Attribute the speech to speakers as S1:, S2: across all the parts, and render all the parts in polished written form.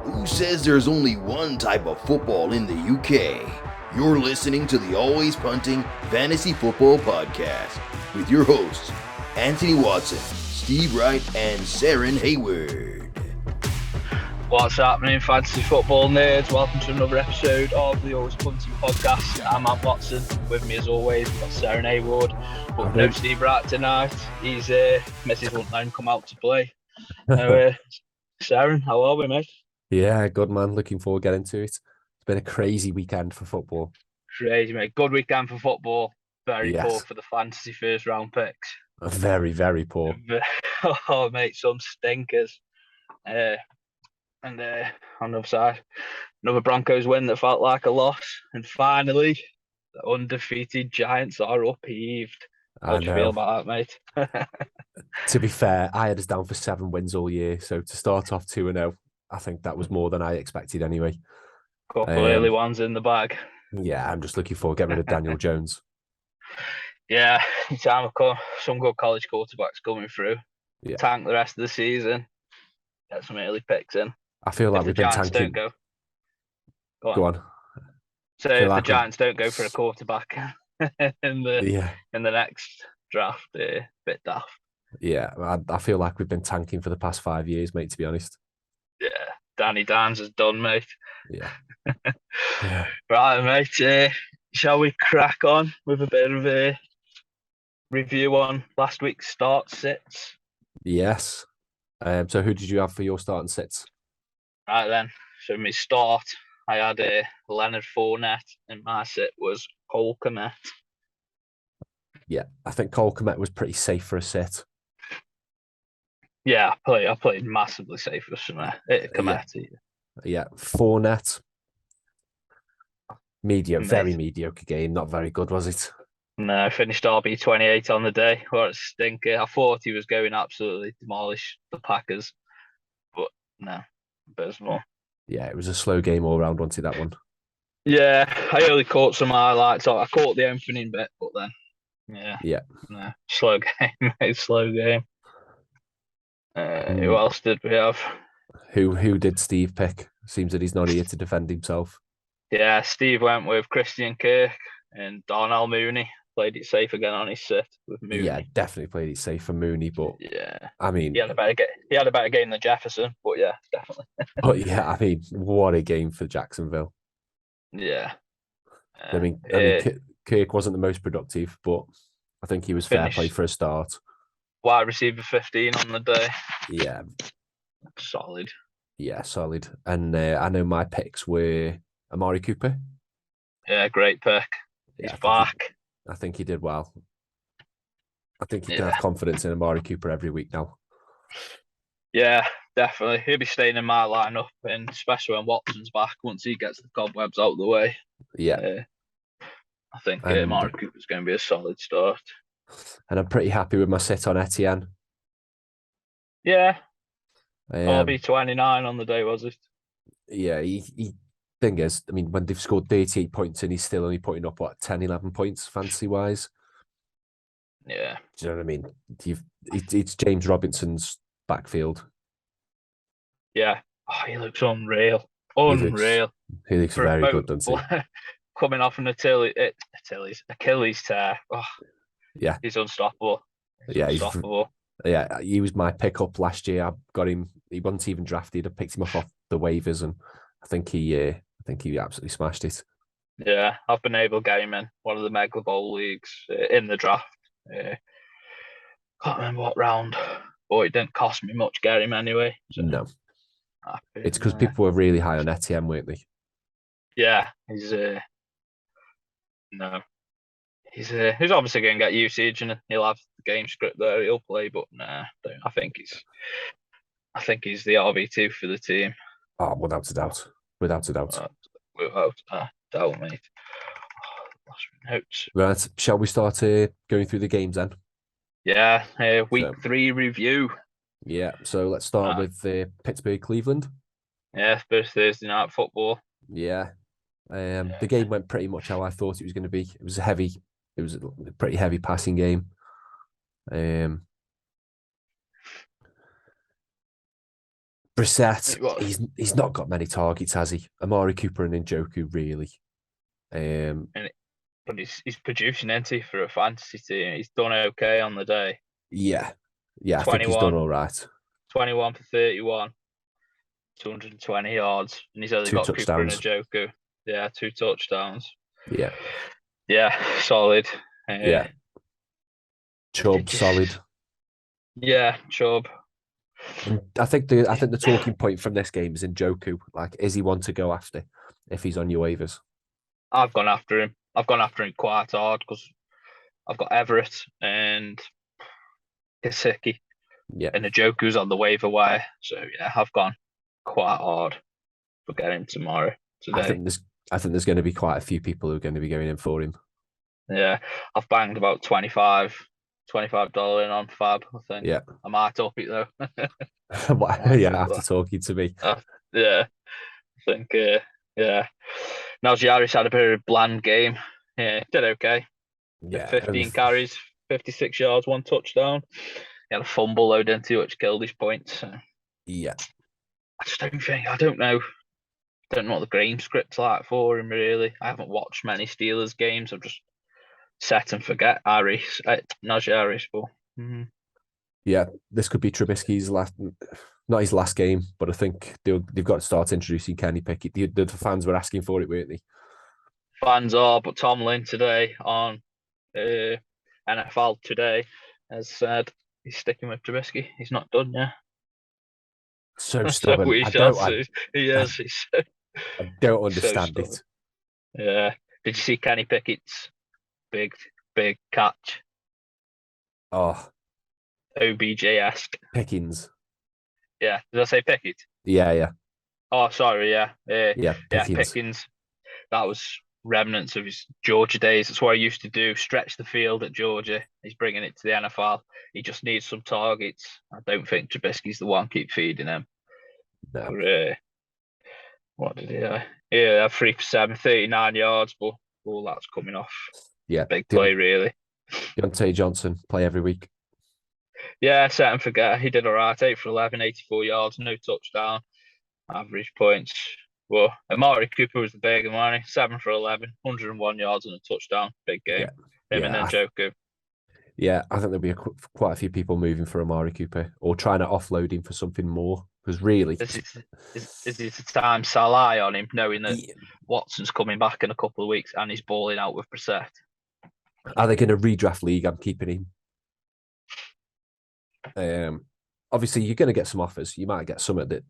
S1: Who says there's only one type of football in the UK? You're listening to the Always Punting Fantasy Football Podcast with your hosts, Anthony Watson, Steve Wright, and Saren Hayward.
S2: What's happening, fantasy football nerds? Welcome to another episode of the Always Punting Podcast. I'm Matt Watson. With me, as always, we've got Saren Hayward. But no Steve Wright tonight. He's Mrs. won't let him come out to play. Saren, how are we, mate?
S3: Yeah, good man. Looking forward to getting to it. It's been a crazy weekend for football.
S2: Crazy, mate. Good weekend for football. Very poor for the fantasy first round picks.
S3: Very, very poor.
S2: Oh, mate, some stinkers. And on the other side, another Broncos win that felt like a loss. And finally, the undefeated Giants are upheaved. How do you feel about that, mate?
S3: To be fair, I had us down for 7 wins all year. So to start off 2-0, I think that was more than I expected anyway.
S2: Couple early ones in the bag.
S3: Yeah, I'm just looking forward to getting rid of Daniel Jones.
S2: Yeah, time some good college quarterbacks coming through. Yeah. Tank the rest of the season. Get some early picks in.
S3: I feel like we've been tanking.
S2: Go
S3: on.
S2: So if the Giants don't go for a quarterback in the next draft, bit daft.
S3: Yeah, I feel like we've been tanking for the past 5 years, mate, to be honest.
S2: Yeah, Danny Dimes is done, mate.
S3: Yeah.
S2: Right, mate. Shall we crack on with a bit of a review on last week's start sits?
S3: Yes. So who did you have for your starting sits?
S2: Right then. So my start, I had Leonard Fournette, and my sit was Cole Kmet.
S3: Yeah, I think Cole Kmet was pretty safe for a sit.
S2: Yeah, I played massively safe for Kmet.
S3: Yeah, Fournette. Very mediocre game. Not very good, was it?
S2: No, I finished RB28 on the day. What a stinker. I thought he was going absolutely demolish the Packers, but no, abysmal.
S3: Yeah, it was a slow game all round, wasn't it, that one?
S2: Yeah, I only caught some highlights. I caught the opening bit, but then, no, slow game, mate, slow game. Who else did we have?
S3: Who did Steve pick? Seems that he's not here to defend himself.
S2: Yeah, Steve went with Christian Kirk and Darnell Mooney. Played it safe again on his sit with Mooney.
S3: Yeah, definitely played it safe for Mooney, but I mean,
S2: he had a better game than Jefferson, but yeah, definitely.
S3: But yeah, I mean, what a game for Jacksonville.
S2: Yeah.
S3: I mean, Kirk wasn't the most productive, but I think he was fair play for a start.
S2: Wide receiver 15 on the day.
S3: Yeah.
S2: Solid.
S3: Yeah, solid. And I know my picks were Amari Cooper.
S2: Yeah, great pick. He's back.
S3: I think he did well. I think you can have confidence in Amari Cooper every week now.
S2: Yeah, definitely. He'll be staying in my lineup, and especially when Watson's back, once he gets the cobwebs out of the way.
S3: Yeah.
S2: I think Amari Cooper's going to be a solid start.
S3: And I'm pretty happy with my sit on Etienne.
S2: Yeah. RB29 on the day, was it?
S3: Yeah, he thing is, I mean, when they've scored 38 points and he's still only putting up, 10, 11 points fantasy-wise?
S2: Yeah.
S3: Do you know what I mean? It's James Robinson's backfield.
S2: Yeah. Oh, he looks unreal. Unreal.
S3: He looks very good, doesn't he?
S2: Coming off an Achilles tear. Oh,
S3: yeah.
S2: He's unstoppable. Unstoppable.
S3: He was my pickup last year. I got him. He wasn't even drafted. I picked him off the waivers, and I think he absolutely smashed it.
S2: Yeah, I've been able to get him in one of the Mega Bowl leagues in the draft. Can't remember what round, but it didn't cost me much to get him anyway. So.
S3: No, it's because people were really high on Etienne, weren't they? Yeah,
S2: he's obviously going to get usage and he'll have the game script there. He'll play, but I think he's the RB2 for the team.
S3: Oh, without a doubt. Without a doubt,
S2: mate. Lost my notes.
S3: Right, shall we start going through the games then?
S2: Yeah, week 3 review.
S3: Yeah, so let's start with Pittsburgh, Cleveland.
S2: Yeah, first Thursday night football.
S3: Yeah, the game went pretty much how I thought it was going to be. It was a pretty heavy passing game. Brissett, he's not got many targets, has he? Amari Cooper and Njoku, really.
S2: But he's producing, isn't he, for a fantasy team? He's done okay on the day.
S3: Yeah, I think he's done all right.
S2: 21 for 31, 220 yards, and he's only
S3: 2
S2: got
S3: touchdowns.
S2: Cooper and Njoku. Yeah, 2 touchdowns.
S3: Yeah,
S2: solid.
S3: Chubb, solid.
S2: Yeah, Chubb.
S3: And I think the talking point from this game is Njoku. Like, is he one to go after if he's on your waivers?
S2: I've gone after him. I've gone after him quite hard because I've got Everett and Kasicki.
S3: Yeah.
S2: And Njoku's on the waiver wire. So yeah, I've gone quite hard for getting him today.
S3: I think there's going to be quite a few people who are going to be going in for him.
S2: Yeah, I've banged about $25 in on Fab, I think.
S3: Yeah.
S2: I might up it though.
S3: After talking to me.
S2: Yeah. I think Najee Harris had a bit of a bland game. Yeah, did okay.
S3: Yeah.
S2: 15 carries, 56 yards, 1 touchdown. He had a fumble though, didn't he, which killed his points. So.
S3: Yeah.
S2: I don't know what the game script's like for him, really. I haven't watched many Steelers games. I've just set and forget Najee Harris. But
S3: yeah, this could be Trubisky's not his last game, but I think they've got to start introducing Kenny Pickett. The fans were asking for it, weren't they?
S2: Fans are, but Tomlin today on NFL Today has said he's sticking with Trubisky. He's not done yet.
S3: So stubborn.
S2: I
S3: don't understand it.
S2: Yeah. Did you see Kenny Pickett's big catch?
S3: Oh.
S2: OBJ-esque.
S3: Pickens.
S2: Yeah. Did I say Pickett?
S3: Yeah.
S2: Oh, sorry. Yeah.
S3: Pickens.
S2: That was remnants of his Georgia days. That's what he used to do. Stretch the field at Georgia. He's bringing it to the NFL. He just needs some targets. I don't think Trubisky's the one. Keep feeding him.
S3: No.
S2: But, what did he? 3 for 7, 39 yards. But all that's coming off.
S3: Yeah,
S2: big play really.
S3: Deontay Johnson play every week.
S2: Yeah, set and forget. He did all right. 8 for 11, 84 yards, no touchdown, average points. Well, Amari Cooper was the big one. 7 for 11, 101 yards and a touchdown. Big game. Him and then Njoku.
S3: Yeah, I think there'll be quite a few people moving for Amari Cooper or trying to offload him for something more. Because really,
S2: is it the time Salah on him, knowing that Watson's coming back in a couple of weeks and he's balling out with Brissett?
S3: Are they going to redraft league? I'm keeping him. Obviously, you're going to get some offers. You might get something that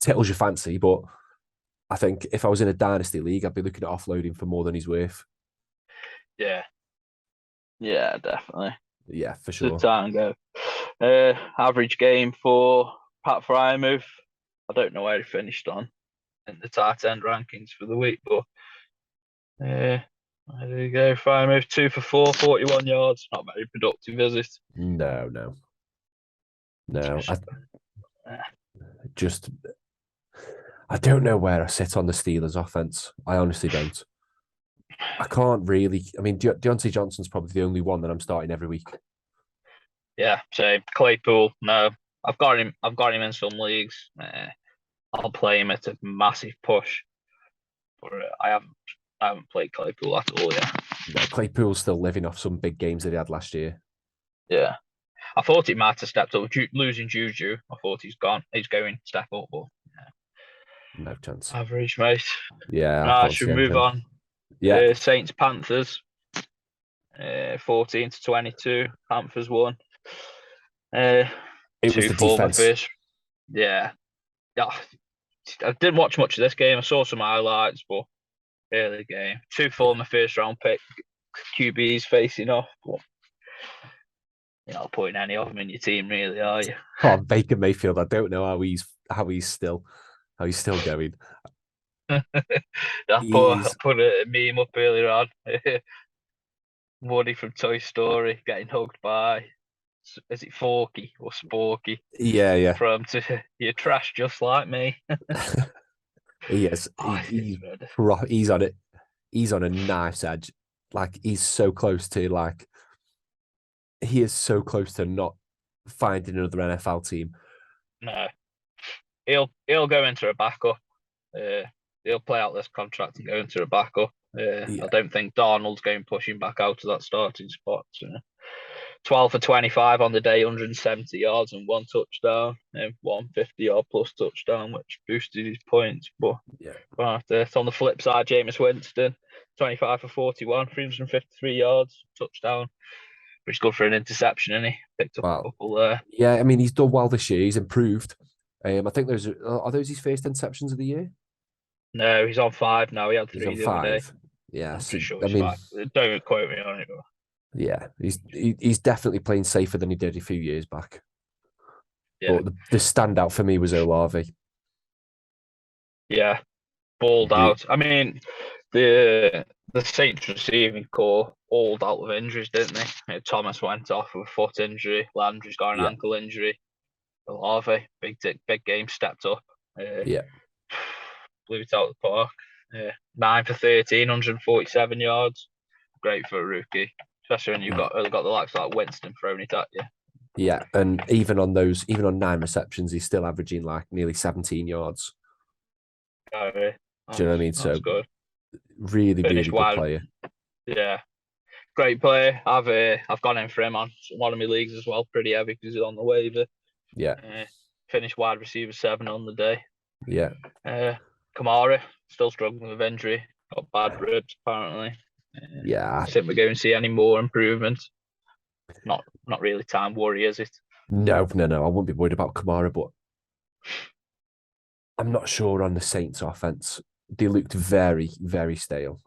S3: tickles your fancy, but I think if I was in a dynasty league, I'd be looking at offloading for more than he's worth.
S2: Yeah, definitely.
S3: Yeah, for sure.
S2: It's time to go. Average game for Pat Frymouth. I don't know where he finished on in the tight end rankings for the week, but there you go. Frymouth 2 for 4, 41 yards. Not very productive, is it?
S3: No. I don't know where I sit on the Steelers offense. I honestly don't. I can't really. I mean, Deontay Johnson's probably the only one that I'm starting every week.
S2: Yeah, same. Claypool, no. I've got him in some leagues. I'll play him at a massive push, but I haven't played Claypool at all yet.
S3: No, Claypool's still living off some big games that he had last year.
S2: Yeah, I thought he might have stepped up. Losing Juju, I thought he's gone. He's going step up, but
S3: no chance.
S2: Average, mate.
S3: Yeah,
S2: I should move on.
S3: Yeah,
S2: Saints Panthers. 14 to 22. Panthers won.
S3: It was the defense.
S2: Yeah. I didn't watch much of this game. I saw some highlights, but early game. 2 former first round pick QBs facing off. But you're not putting any of them in your team, really, are you?
S3: Oh, Baker Mayfield. I don't know how he's still going.
S2: I put a meme up earlier on. Woody from Toy Story getting hugged by, is it Forky or Sporky?
S3: Yeah.
S2: From you're trash just like me.
S3: He is. He's on it. He's on a knife's edge. Like, he's so close to he is so close to not finding another NFL team.
S2: No. he'll go into a backup. He'll play out this contract and go into a backup. I don't think Darnold's going pushing back out to that starting spot. 12 for 25 on the day, 170 yards and 1 touchdown, and 150-yard plus touchdown, which boosted his points. But on the flip side, Jameis Winston, 25 for 41, 353 yards, touchdown, which is good for an interception, and he picked up a couple there.
S3: Yeah, I mean, he's done well this year. He's improved. I think are those his first interceptions of the year?
S2: No, he's on 5 now. He had 3 the other day.
S3: Yeah,
S2: I'm pretty sure he's 5. Don't quote me on it. But...
S3: Yeah, he's definitely playing safer than he did a few years back. Yeah. But the standout for me was Olave.
S2: Yeah, balled out. I mean, the Saints receiving core all dealt with injuries, didn't they? Thomas went off with a foot injury. Landry's got an ankle injury. Olave, big game, stepped up. Blew it out of the park. 9 for 13, 147 yards. Great for a rookie, especially when you've got the likes like Winston throwing it at you.
S3: Yeah, and even on 9 receptions, he's still averaging like nearly 17 yards.
S2: Do
S3: you know what I mean? So
S2: good.
S3: Really good player.
S2: Yeah, great player. I've gone in for him on one of my leagues as well, pretty heavy because he's on the waiver.
S3: Yeah.
S2: Finished wide receiver 7 on the day.
S3: Yeah.
S2: Kamara still struggling with injury. Got bad ribs apparently.
S3: I
S2: think we're going to see any more improvement. Not really time worry, is it?
S3: No. I wouldn't be worried about Kamara, but I'm not sure on the Saints offense. They looked very, very stale.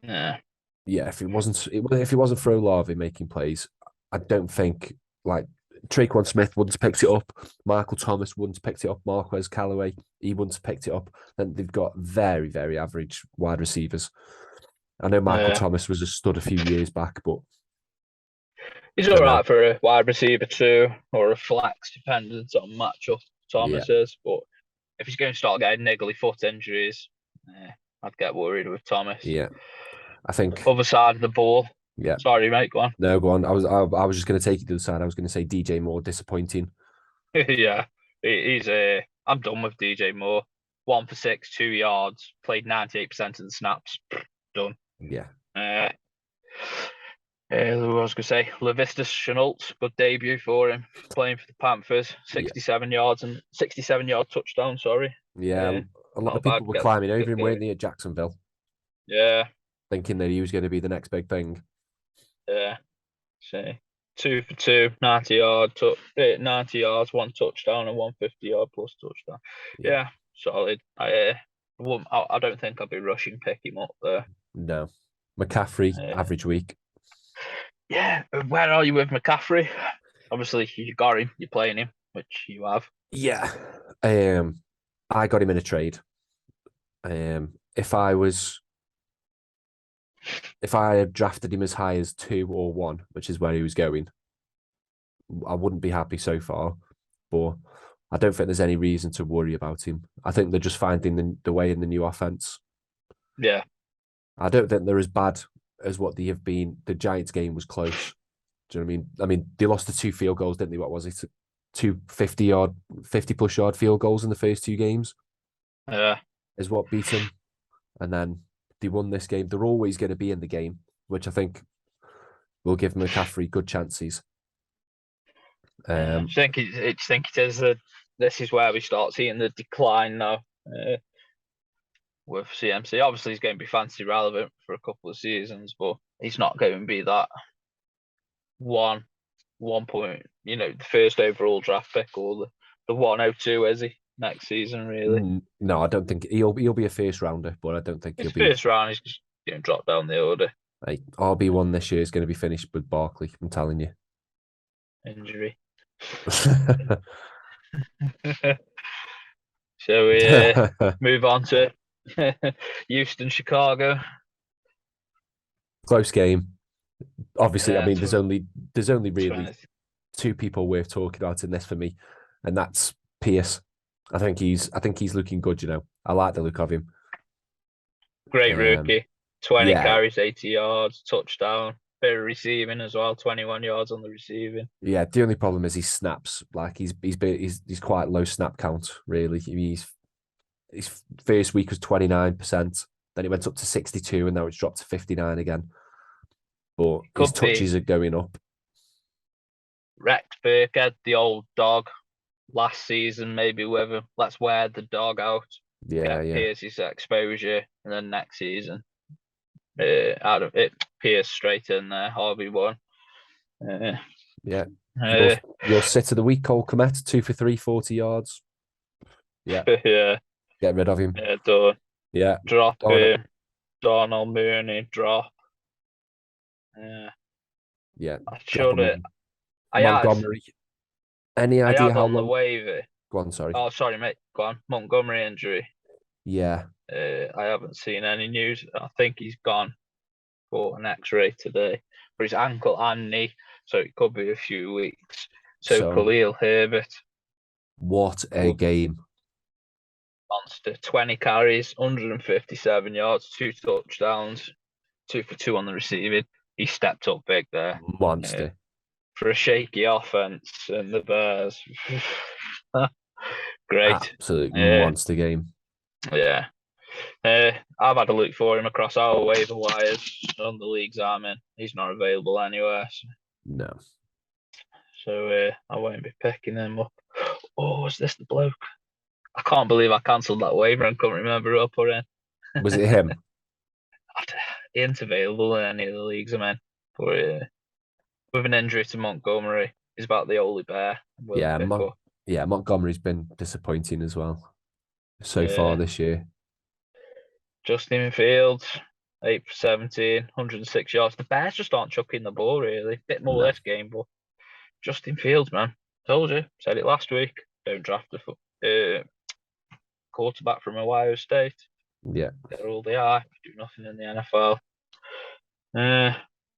S2: Yeah.
S3: Yeah, if it wasn't for Olave making plays, I don't think like Traquan Smith wouldn't have picked it up. Michael Thomas wouldn't have picked it up. Marquez Callaway, he wouldn't have picked it up. Then they've got very, very average wide receivers. I know Michael Thomas was a stud a few years back, but
S2: he's all right for a wide receiver 2 or a flex, dependent on matchup. Thomas is, but if he's going to start getting niggly foot injuries, I'd get worried with Thomas.
S3: Yeah, I think
S2: other side of the ball.
S3: Yeah.
S2: Sorry, mate. Go on.
S3: No, go on. I was just going to take you to the side. I was going to say DJ Moore disappointing.
S2: Yeah, he's I'm done with DJ Moore. 1 for 6, 2 yards. Played 98% of the snaps. Done.
S3: Yeah.
S2: Who I was going to say, Lavistus Chenault, good debut for him, playing for the Panthers. 67 yards and 67-yard touchdown. Sorry.
S3: Yeah, a lot of people were climbing over him, weren't they, at Jacksonville?
S2: Yeah.
S3: Thinking that he was going to be the next big thing.
S2: Yeah. See, 2 for 2, 90 yards, 1 touchdown, and 150-yard plus touchdown. Yeah, solid. I don't think I'll be rushing pick him up there.
S3: No. McCaffrey, average week.
S2: Yeah, where are you with McCaffrey? Obviously, you got him, you're playing him, which you have.
S3: Yeah. I got him in a trade. If I had drafted him as high as 2 or 1, which is where he was going, I wouldn't be happy so far. But I don't think there's any reason to worry about him. I think they're just finding the way in the new offense.
S2: Yeah.
S3: I don't think they're as bad as what they have been. The Giants game was close. Do you know what I mean? I mean, they lost the 2 field goals, didn't they? What was it? 2 50-plus yard field goals in the first 2 games.
S2: Yeah.
S3: Is what beat them. And then they won this game. They're always going to be in the game, which I think will give McCaffrey good chances.
S2: I think it is that this is where we start seeing the decline now with CMC. Obviously, he's going to be fantasy relevant for a couple of seasons, but he's not going to be that one point, the first overall draft pick or the 102, is he? Next season, really?
S3: No, I don't think he'll be a first rounder, but I don't think he'll be
S2: first round. He's just going to drop down the order.
S3: Hey, RB1 this year is going to be finished with Barkley. I'm telling you.
S2: Injury. So we move on to Houston, Chicago.
S3: Close game. Obviously, I mean, there's only really 2 people worth talking about in this for me, and that's Pierce. I think he's looking good. I like the look of him.
S2: Great rookie. 20 carries, 80 yards, touchdown. bit of receiving as well, 21 yards on the receiving.
S3: Yeah, the only problem is he snaps. Like he's quite low snap count, really. His first week was 29%, then it went up to 62, and now it's dropped to 59 again. But his touches are going up.
S2: Rex Burkhead, the old dog, last season, maybe with him. Let's wear the dog out.
S3: Yeah.
S2: Pierce's exposure, and then next season, out of it, Pierce straight in there, RB1.
S3: Yeah. Your sit of the week, Cole Kmet, 2 for 3, 40 yards. Yeah.
S2: Yeah.
S3: Get rid of him.
S2: Yeah, done.
S3: Yeah.
S2: Drop him. Donald Mooney, drop.
S3: Yeah.
S2: I showed it.
S3: Montgomery. Any idea how
S2: on
S3: long?
S2: The waiver.
S3: Go on, sorry.
S2: Oh, sorry, mate. Go on. Montgomery injury.
S3: Yeah.
S2: I haven't seen any news. I think he's gone for an X-ray today for his ankle and knee, so it could be a few weeks. So Khalil Herbert.
S3: What a game.
S2: Monster. 20 carries, 157 yards, 2 touchdowns, 2 for 2 on the receiving. He stepped up big there.
S3: Monster.
S2: For a shaky offense and the Bears. Great.
S3: Absolute monster game.
S2: Yeah. I've had a look for him across our waiver wires on the leagues I'm in. He's not available anywhere. So.
S3: No.
S2: So I won't be picking him up. Oh, was this the bloke? I can't believe I cancelled that waiver and couldn't remember who I put in.
S3: Was it him?
S2: He ain't available in any of the leagues I'm in. But with an injury to Montgomery, he's about the only bear.
S3: Montgomery's been disappointing as well so far this year.
S2: Justin Fields, 8 for 17, 106 yards. The Bears just aren't chucking the ball, really. Bit more this game, but Justin Fields, man. Told you. Said it last week. Don't draft a quarterback from Ohio State.
S3: Yeah.
S2: They're all the eye. Do nothing in the NFL.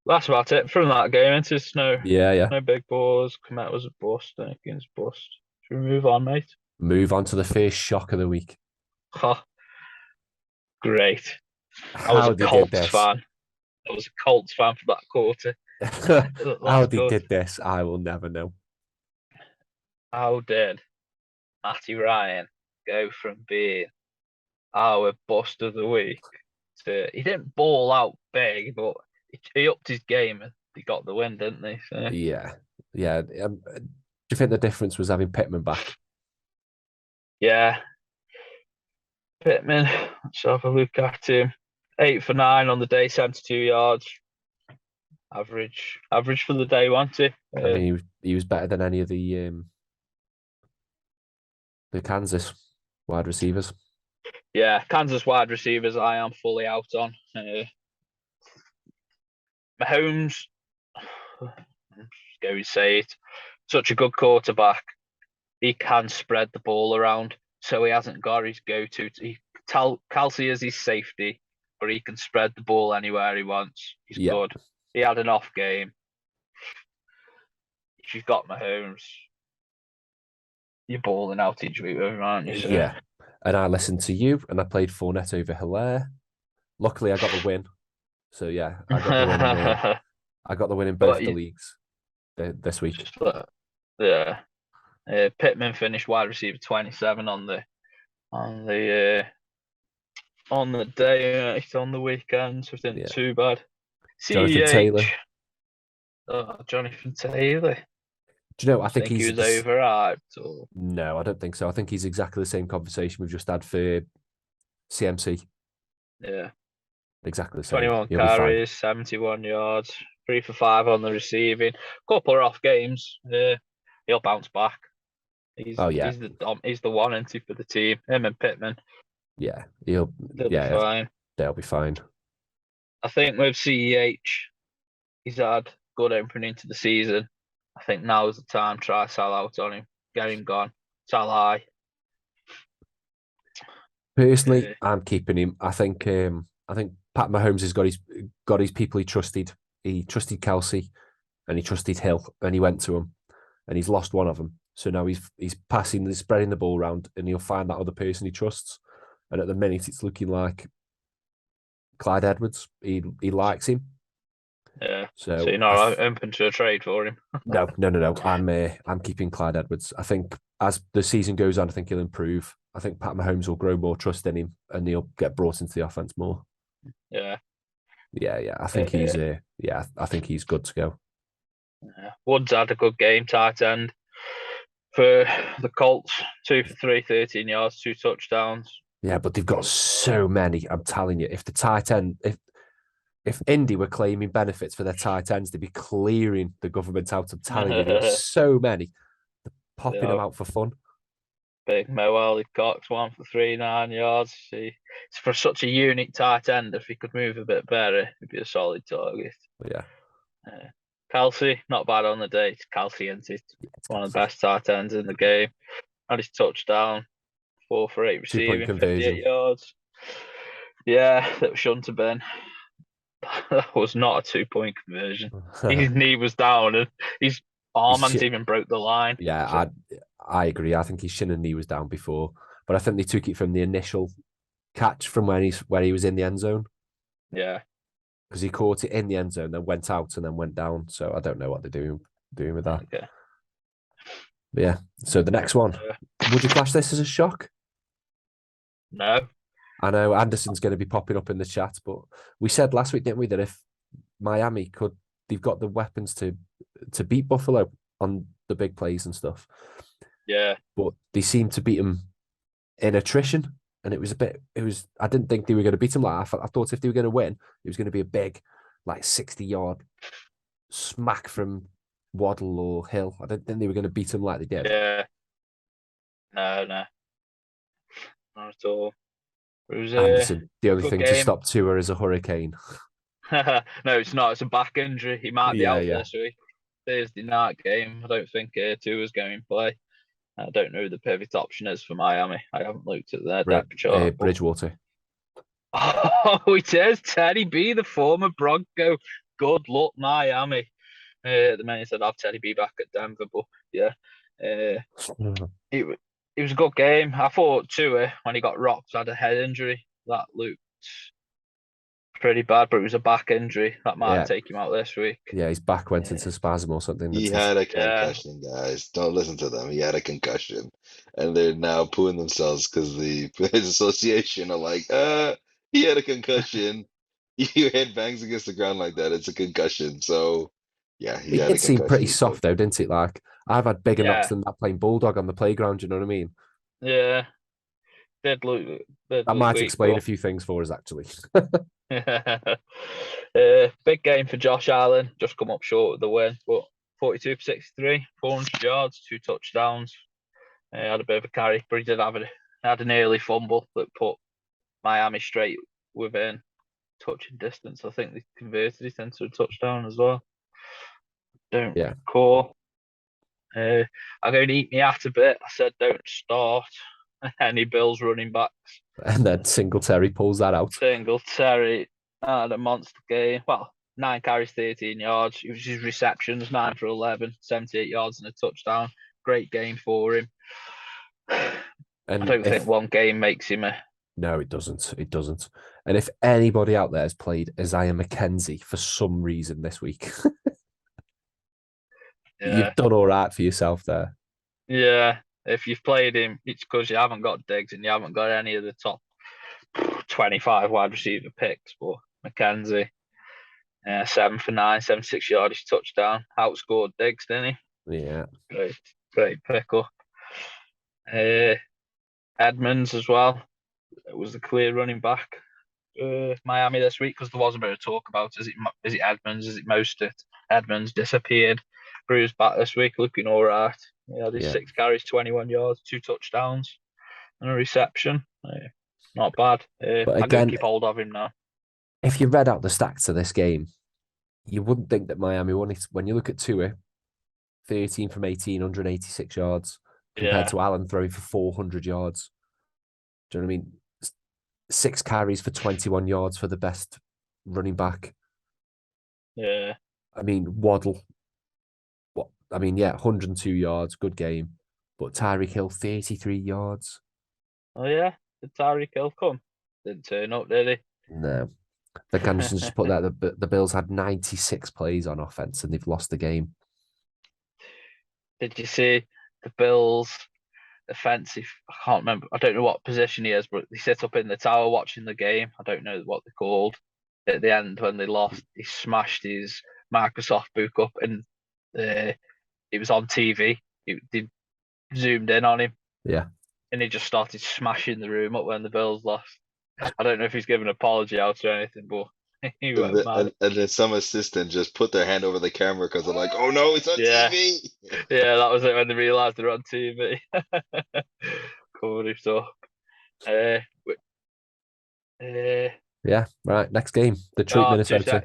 S2: That's about it from that game. It's no big balls. Komet was a bust. Jenkins bust. Should we move on, mate?
S3: Move on to the first shock of the week.
S2: Great. I was a Colts fan. I was a Colts fan for that quarter.
S3: How they did this, I will never know.
S2: How did Matty Ryan go from being our bust of the week to he didn't ball out big, but he upped his game and he got the win, didn't he? So.
S3: Yeah. Do you think the difference was having Pittman back?
S2: Yeah. Pittman, let's have a look at him. 8 for 9 on the day, 72 yards. Average for the day, wasn't he?
S3: I mean, he was better than any of the Kansas wide receivers.
S2: Yeah, Kansas wide receivers I am fully out on. Mahomes, I'm just going to say it, such a good quarterback. He can spread the ball around, so he hasn't got his go-to. Kelsey is his safety, but he can spread the ball anywhere he wants. He's good. He had an off game. If you've got Mahomes, you're balling out each week with him, aren't you? So.
S3: Yeah. And I listened to you, and I played Fournette over Hilaire. Luckily, I got the win. So yeah, I got the win. I got the win in both the leagues this week.
S2: Yeah. Pittman finished wide receiver 27 on the day, on the weekend, so it didn't too bad.
S3: Jonathan Taylor.
S2: Oh, Jonathan Taylor.
S3: Do you know? I think
S2: he was overhyped. Or...
S3: No, I don't think so. I think he's exactly the same conversation we've just had for CMC.
S2: Yeah.
S3: Exactly the same.
S2: 21 carries, 71 yards, 3 for 5 on the receiving. Couple of off games. He'll bounce back. He's the one entry for the team. Him and Pittman.
S3: Yeah, they'll be fine. They'll be fine.
S2: I think with CEH, he's had good opening to the season. I think now is the time to try sell out on him. Get him gone. Sell high.
S3: Personally, I'm keeping him. I think Pat Mahomes has got his people he trusted. He trusted Kelsey, and he trusted Hill, and he went to him, and he's lost one of them. So now he's passing, he's spreading the ball around, and he'll find that other person he trusts. And at the minute, it's looking like Clyde Edwards. He likes him.
S2: Yeah. So
S3: So
S2: you're not open to a trade for him?
S3: no. I'm keeping Clyde Edwards. I think as the season goes on, I think he'll improve. I think Pat Mahomes will grow more trust in him, and he'll get brought into the offense more.
S2: Yeah.
S3: Yeah. I think I think he's good to go.
S2: Yeah. Woods had a good game, tight end for the Colts. 2 for 3, 13 yards, 2 touchdowns.
S3: Yeah, but they've got so many. I'm telling you, if the tight end, if Indy were claiming benefits for their tight ends, they'd be clearing the government out. I'm telling you, they've got so many. They're popping them out for fun.
S2: Big Mo Ali Cox, 1 for 3, 9 yards. It's for such a unique tight end. If he could move a bit better, it'd be a solid target.
S3: Yeah.
S2: Kelsey, not bad on the day. It's Kelsey, isn't it? One of the best tight ends in the game. Had his touchdown, 4 for 8 receiving, 58 yards. Yeah, that was shouldn't have been. That was not a 2-point conversion. His knee was down and his arm hadn't even broke the line.
S3: Yeah, so. I agree. I think his shin and knee was down before, but I think they took it from the initial catch from where he was in the end zone.
S2: Yeah,
S3: because he caught it in the end zone, then went out and then went down. So I don't know what they're doing with that.
S2: Okay.
S3: But yeah. So the next one, would you class this as a shock?
S2: No.
S3: I know Anderson's going to be popping up in the chat, but we said last week, didn't we, that if Miami they've got the weapons to beat Buffalo on the big plays and stuff.
S2: Yeah.
S3: But they seemed to beat them in attrition. And I didn't think they were going to beat him like that. I thought if they were going to win, it was going to be a big, 60-yard smack from Waddle or Hill. I didn't think they were going to beat him like they did.
S2: Yeah. No. Not at all. It was
S3: Anderson, the only thing
S2: game.
S3: to stop Tua is a hurricane.
S2: No, it's not. It's a back injury. He might be out this week. Thursday night game. I don't think Tua's going to play. I don't know who the pivot option is for Miami. I haven't looked at their depth chart.
S3: Bridgewater.
S2: Oh, it is Teddy B, the former Bronco. Good luck, Miami. The man said I'll have Teddy B back at Denver, but yeah, it was a good game. I thought Tua, when he got rocked, had a head injury. That looked pretty bad, but it was a back injury. That might take him out this week.
S3: Yeah, his back went into spasm or something.
S4: He had a concussion, guys. Don't listen to them. He had a concussion. And they're now pooing themselves because the Players Association are like, he had a concussion. You hit bangs against the ground like that. It's a concussion. So, yeah, he had a concussion.
S3: It seemed pretty soft, though, didn't it? Like, I've had bigger knocks than that playing Bulldog on the playground, you know what I mean?
S2: Yeah. Did look.
S3: That might explain a few things for us, actually.
S2: Big game for Josh Allen. Just come up short of the win, but 42 for 63, 400 yards, 2 touchdowns. Had a bit of a carry, but he did had an early fumble that put Miami straight within touching distance. I think they converted it into a touchdown as well. Don't recall. I'm going to eat me out a bit. I said don't start any Bills running backs.
S3: And then Singletary pulls that out.
S2: Singletary had a monster game. Well, 9 carries, 13 yards. It was his receptions, 9 for 11, 78 yards and a touchdown. Great game for him. And I don't think one game makes him a...
S3: No, it doesn't. It doesn't. And if anybody out there has played Isaiah McKenzie for some reason this week, you've done all right for yourself there.
S2: Yeah. If you've played him, it's because you haven't got Diggs and you haven't got any of the top 25 wide receiver picks. But McKenzie, 7 for 9, 76 yards touchdown. Outscored Diggs, didn't
S3: he? Yeah.
S2: Great pickup. Edmonds as well. It was the clear running back. Miami this week because there was a bit of talk about is it Edmonds, is it Mostert? Edmonds disappeared. Bruce back this week looking all right. He had his 6 carries, 21 yards, 2 touchdowns, and a reception. Not bad. But again, I'm keep hold of him now.
S3: If you read out the stats of this game, you wouldn't think that Miami won it. When you look at Tua, 13 from 18, 186 yards, compared to Allen throwing for 400 yards. Do you know what I mean? 6 carries for 21 yards for the best running back.
S2: Yeah.
S3: I mean, Waddle. 102 yards, good game. But Tyreek Hill, 33 yards.
S2: Oh, yeah? Did Tyreek Hill come? Didn't turn up, did he?
S3: No. Vic Anderson's just put that the Bills had 96 plays on offense and they've lost the game.
S2: Did you see the Bills offensive? I can't remember. I don't know what position he is, but they sit up in the tower watching the game. I don't know what they're called. At the end, when they lost, he smashed his Microsoft book up, and it was on TV. They zoomed in on him,
S3: Yeah.
S2: and he just started smashing the room up when the Bills lost. I don't know if he's given an apology out or anything, but he went mad.
S4: And then some assistant just put their hand over the camera because they're like, "Oh no, it's on
S2: Yeah.
S4: TV."
S2: Yeah, that was it when they realised they were on TV. Covered it up.
S3: Yeah, right. Next game, Detroit, Minnesota.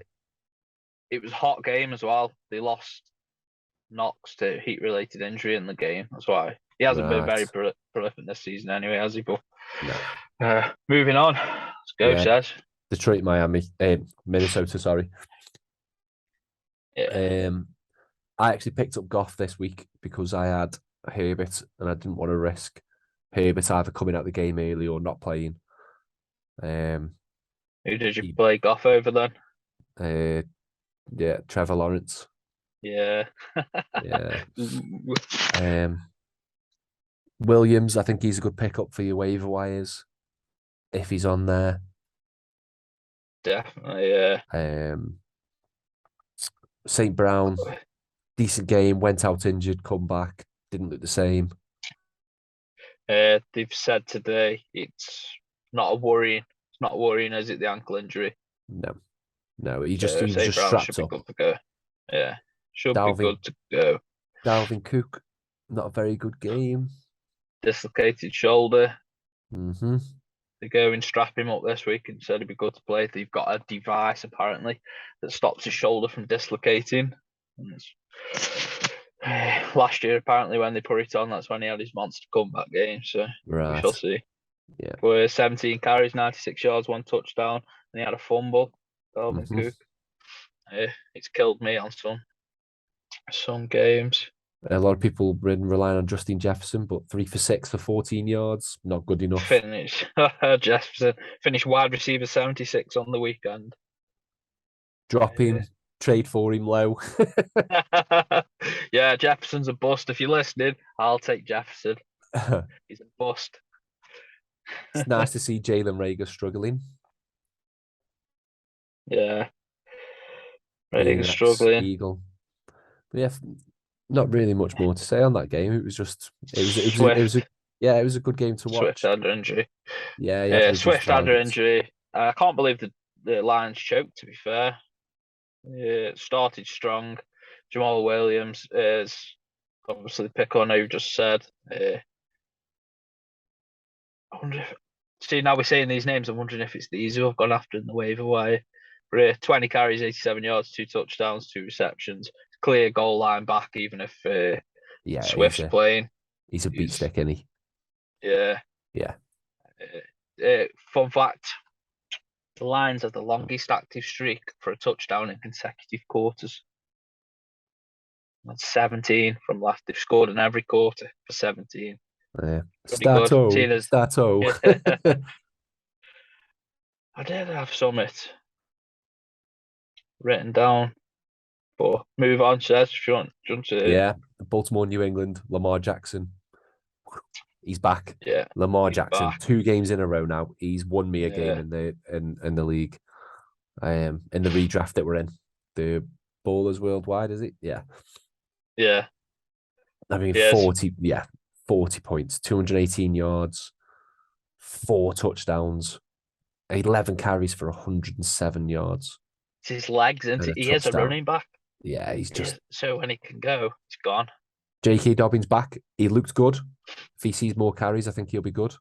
S2: It was a hot game as well. They lost Knox to heat-related injury in the game. That's why he hasn't been very prolific this season anyway, has he? But
S3: no.
S2: Moving on. Let's go, Says.
S3: Detroit, Minnesota, sorry.
S2: Yeah.
S3: I actually picked up Goff this week because I had Herbert and I didn't want to risk Herbert either coming out the game early or not playing.
S2: Who did you play Goff over then?
S3: Yeah, Trevor Lawrence.
S2: Yeah.
S3: Yeah. Williams, I think he's a good pickup for your waiver wires if he's on there.
S2: Definitely, yeah.
S3: St. Brown, decent game, went out injured, come back, didn't look the same.
S2: They've said today it's not worrying, is it, the ankle injury?
S3: No, he just strapped up.
S2: Good to go. Yeah, should be good to go.
S3: Dalvin Cook, not a very good game.
S2: Dislocated shoulder.
S3: Mm-hmm.
S2: They go and strap him up this week and said it'd be good to play. They've got a device apparently that stops his shoulder from dislocating. Last year, apparently, when they put it on, that's when he had his monster comeback game. So we shall see.
S3: Yeah.
S2: For 17 carries, 96 yards, 1 touchdown, and he had a fumble. Dalvin Cook. It's killed me on some games.
S3: A lot of people been relying on Justin Jefferson, but 3 for 6 for 14 yards, not good enough.
S2: Jefferson finished wide receiver 76 on the weekend.
S3: Drop him, trade for him low.
S2: Yeah, Jefferson's a bust. If you're listening, I'll take Jefferson. He's a bust.
S3: It's nice to see Jalen Reagor struggling.
S2: Yeah. Reagor struggling.
S3: Eagle. But yeah, not really much more to say on that game. It was a good game to watch.
S2: Swift had an injury.
S3: Yeah,
S2: Swift had an injury. I can't believe the Lions choked, to be fair. It started strong. Jamal Williams is obviously the pick on who just said. I wonder if, now we're saying these names, I'm wondering if it's these who have gone after in the waiver wire. 20 carries, 87 yards, 2 touchdowns, 2 receptions. Clear goal line back, even if Swift's playing.
S3: He's a beat stick, isn't he?
S2: Yeah.
S3: Yeah.
S2: Fun fact, the Lions have the longest active streak for a touchdown in consecutive quarters. That's 17 from last. They've scored in every quarter for 17.
S3: Yeah.
S2: Stato. I did have summit written down. But move on, Seth, if you want to.
S3: Yeah, Baltimore, New England, Lamar Jackson. He's back.
S2: Yeah,
S3: Lamar Jackson, back. 2 games in a row now. He's won me a game in the league. In the redraft that we're in. The Ballers Worldwide, is it? Yeah.
S2: Yeah.
S3: I mean, 40 points, 218 yards, 4 touchdowns, 11 carries for 107 yards.
S2: It's his legs, isn't it? He is a running back.
S3: Yeah, he's just...
S2: So when he can go, he's gone.
S3: J.K. Dobbins back. He looked good. If he sees more carries, I think he'll be good.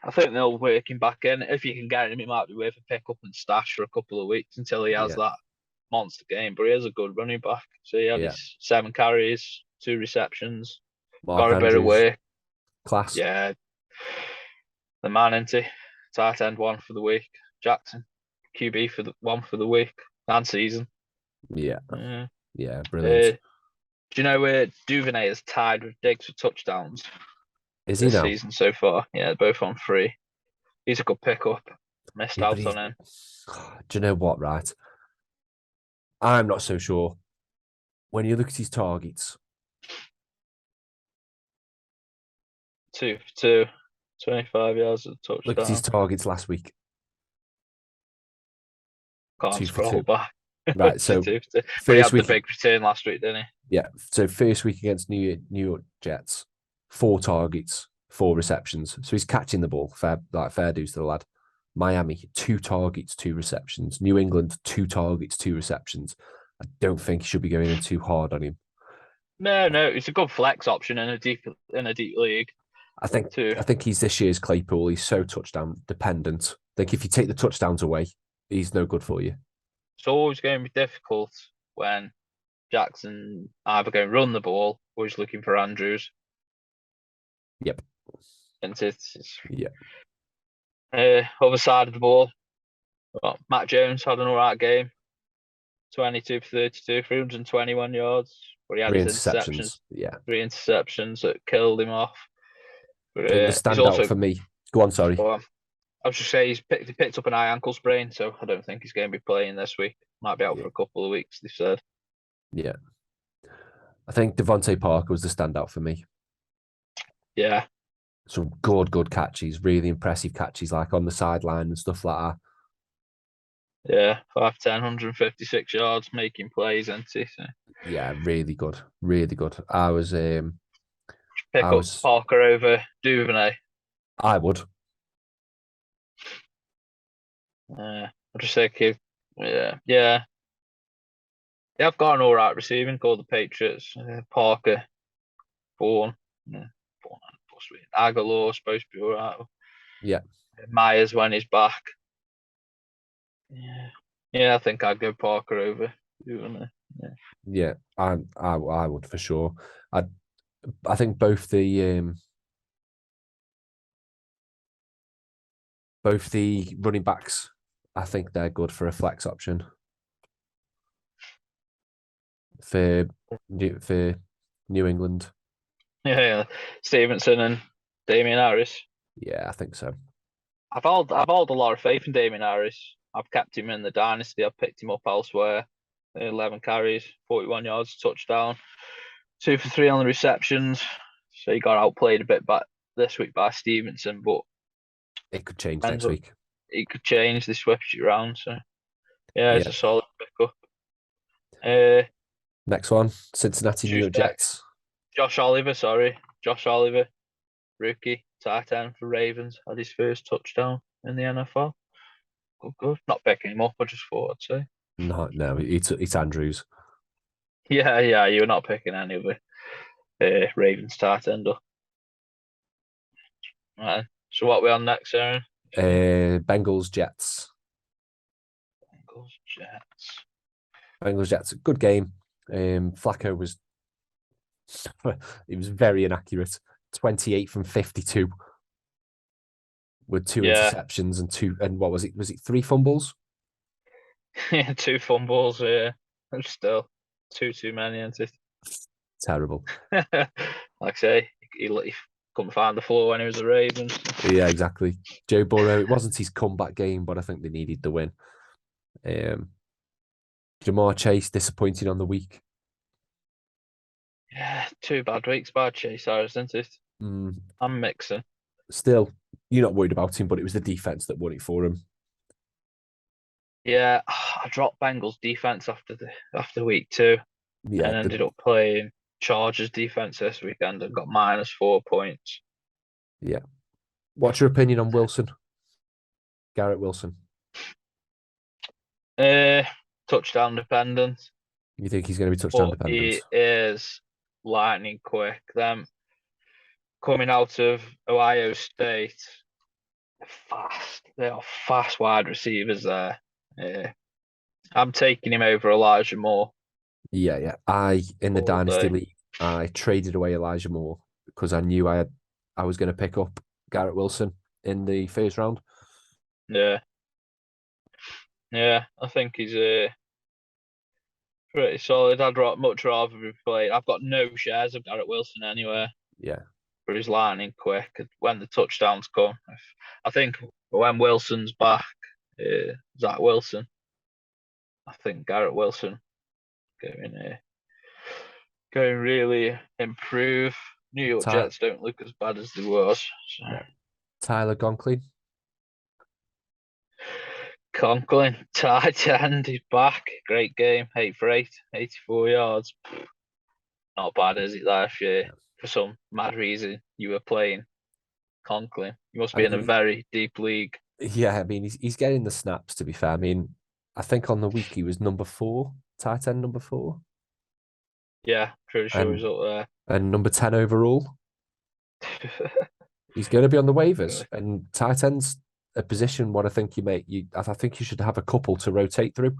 S2: I think they'll work him back in. If you can get him, it might be worth a pick up and stash for a couple of weeks until he has that monster game. But he is a good running back. So he had his 7 carries, 2 receptions. Got a bit of work.
S3: Class.
S2: Yeah. The man, isn't he? Tight end 1 for the week. Jackson. QB for the 1 for the week and season.
S3: Yeah, brilliant.
S2: Do you know where Duvernay is tied with Diggs for touchdowns?
S3: Is he
S2: this
S3: now?
S2: Season so far? Yeah, both on 3. He's a good pickup. Missed
S3: Yeah, but
S2: out on him.
S3: do you know what, right? I'm not so sure. When you look at his targets,
S2: 2 for 2, 25 yards of
S3: look at his
S2: touchdown.
S3: targets last week.
S2: Can't
S3: 2 for
S2: scroll
S3: 2.
S2: back.
S3: Right,
S2: to
S3: so
S2: 2 for 2. But he
S3: first
S2: had the
S3: week,
S2: big return last week, didn't
S3: yeah. So first week against New York Jets, 4 targets, 4 receptions. So he's catching the ball. Fair dues to the lad. Miami, 2 targets, 2 receptions. New England, 2 targets, 2 receptions. I don't think he should be going in too hard on him.
S2: he? No, it's a good flex option in a deep league.
S3: I think
S2: Too.
S3: he's this year's Claypool. He's so touchdown dependent. I think if you take the touchdowns away, he's no good for you.
S2: It's always going to be difficult when Jackson either going to run the ball or he's looking for Andrews.
S3: Yep.
S2: And it's
S3: Yeah.
S2: Other side of the ball, well, Matt Jones had an alright game. 22 for 32, 321 yards. But he had
S3: 3
S2: his
S3: interceptions.
S2: interceptions.
S3: Yeah.
S2: 3 interceptions that killed him off. But
S3: I think the
S2: he's
S3: standout
S2: also.
S3: for me. Go on, sorry.
S2: Well, I was just saying he picked up an high ankle sprain, so I don't think he's going to be playing this week. Might be out for a couple of weeks, they said.
S3: Yeah. I think Devontae Parker was the standout for me.
S2: Yeah.
S3: Some good catches, really impressive catches, like on the sideline and stuff like that.
S2: Yeah, 5'10", 156 yards, making plays, isn't he? So
S3: Yeah, really good. Really good. I
S2: pick up Parker over Duvernay.
S3: I would.
S2: I'll just say, yeah. They have got an all right receiving called the Patriots. Parker, Bourne, Aguilar supposed to be all right.
S3: Yeah.
S2: Myers when he's back. Yeah, I think I'd go Parker over Duvernay.
S3: Yeah, I would for sure. I think both the running backs, I think they're good for a flex option for New England.
S2: Yeah, Stevenson and Damien Harris.
S3: Yeah, I think so.
S2: I've held a lot of faith in Damien Harris. I've kept him in the dynasty. I've picked him up elsewhere. 11 carries, 41 yards, touchdown, 2 for 3 on the receptions. So he got outplayed a bit this week by Stevenson, but
S3: it could change next week.
S2: It could change. They switched it around. So yeah, it's a solid pickup.
S3: Next one, Cincinnati New York Jets.
S2: Josh Oliver, rookie, tight end for Ravens, had his first touchdown in the NFL. Good. Not picking him up, I just thought I'd say.
S3: No, it's Andrews.
S2: Yeah, you're not picking any of the Ravens tight end up. Right. So what are we on next, Aaron?
S3: Bengals Jets. Bengals Jets. Good game. Flacco was very inaccurate. 28 from 52 with 2 interceptions and what was it? Was it 3 fumbles?
S2: Yeah, 2 fumbles. Yeah, still too many, isn't it?
S3: Terrible.
S2: Like I say, he couldn't find the floor when he was a Raven.
S3: Yeah, exactly. Joe Burrow. It wasn't his comeback game, but I think they needed the win. Jamar Chase disappointing on the week.
S2: Yeah, 2 bad weeks by Chase Harris, isn't it? I'm mixing.
S3: Still, you're not worried about him, but it was the defense that won it for him.
S2: Yeah, I dropped Bengals defense after week 2, and ended up playing Chargers defense this weekend and got -4 points.
S3: Yeah. What's your opinion on Wilson? Garrett Wilson?
S2: Touchdown dependent.
S3: You think he's going to be touchdown dependent?
S2: He is lightning quick. Them coming out of Ohio State, fast. They are fast wide receivers there. I'm taking him over Elijah Moore.
S3: Yeah. In the Dynasty League, I traded away Elijah Moore because I knew I was going to pick up Garrett Wilson in the first round.
S2: Yeah, I think he's pretty solid. I'd much rather be played. I've got no shares of Garrett Wilson anywhere.
S3: Yeah.
S2: But he's lightning quick when the touchdowns come. I think But when Wilson's back, Zach Wilson, I think Garrett Wilson going really improve. New York Jets don't look as bad as they was. So.
S3: No. Tyler Conklin.
S2: Conklin, tight end, he's back. Great game, 8 for 8, 84 yards. Not bad, is it, last year?
S3: No.
S2: For some mad reason, you were playing Conklin. You must be in a very deep league.
S3: Yeah, I mean, he's getting the snaps, to be fair. I mean, I think on the week he was number 4, tight end number 4.
S2: Yeah, pretty sure he's up there.
S3: And number 10 overall. He's going to be on the waivers. And tight end's a position what I think I think you should have a couple to rotate through,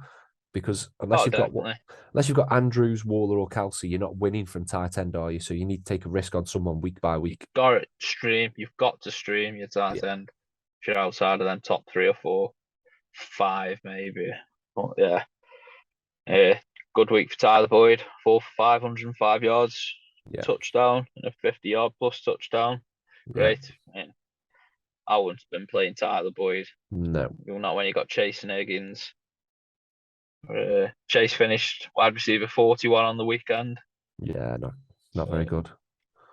S3: because unless you've got Andrews, Waller, or Kelsey, you're not winning from tight end, are you? So you need to take a risk on someone week by week.
S2: You've got to stream your tight end. If you're outside of them top 3 or 4, 5 maybe. But yeah. Good week for Tyler Boyd. 4 for 505 yards, touchdown, and a 50-yard plus touchdown. Great. Yeah. I wouldn't have been playing Tyler Boyd.
S3: No.
S2: Not when you got Chase and Higgins. Chase finished wide receiver 41 on the weekend.
S3: Yeah, not very good.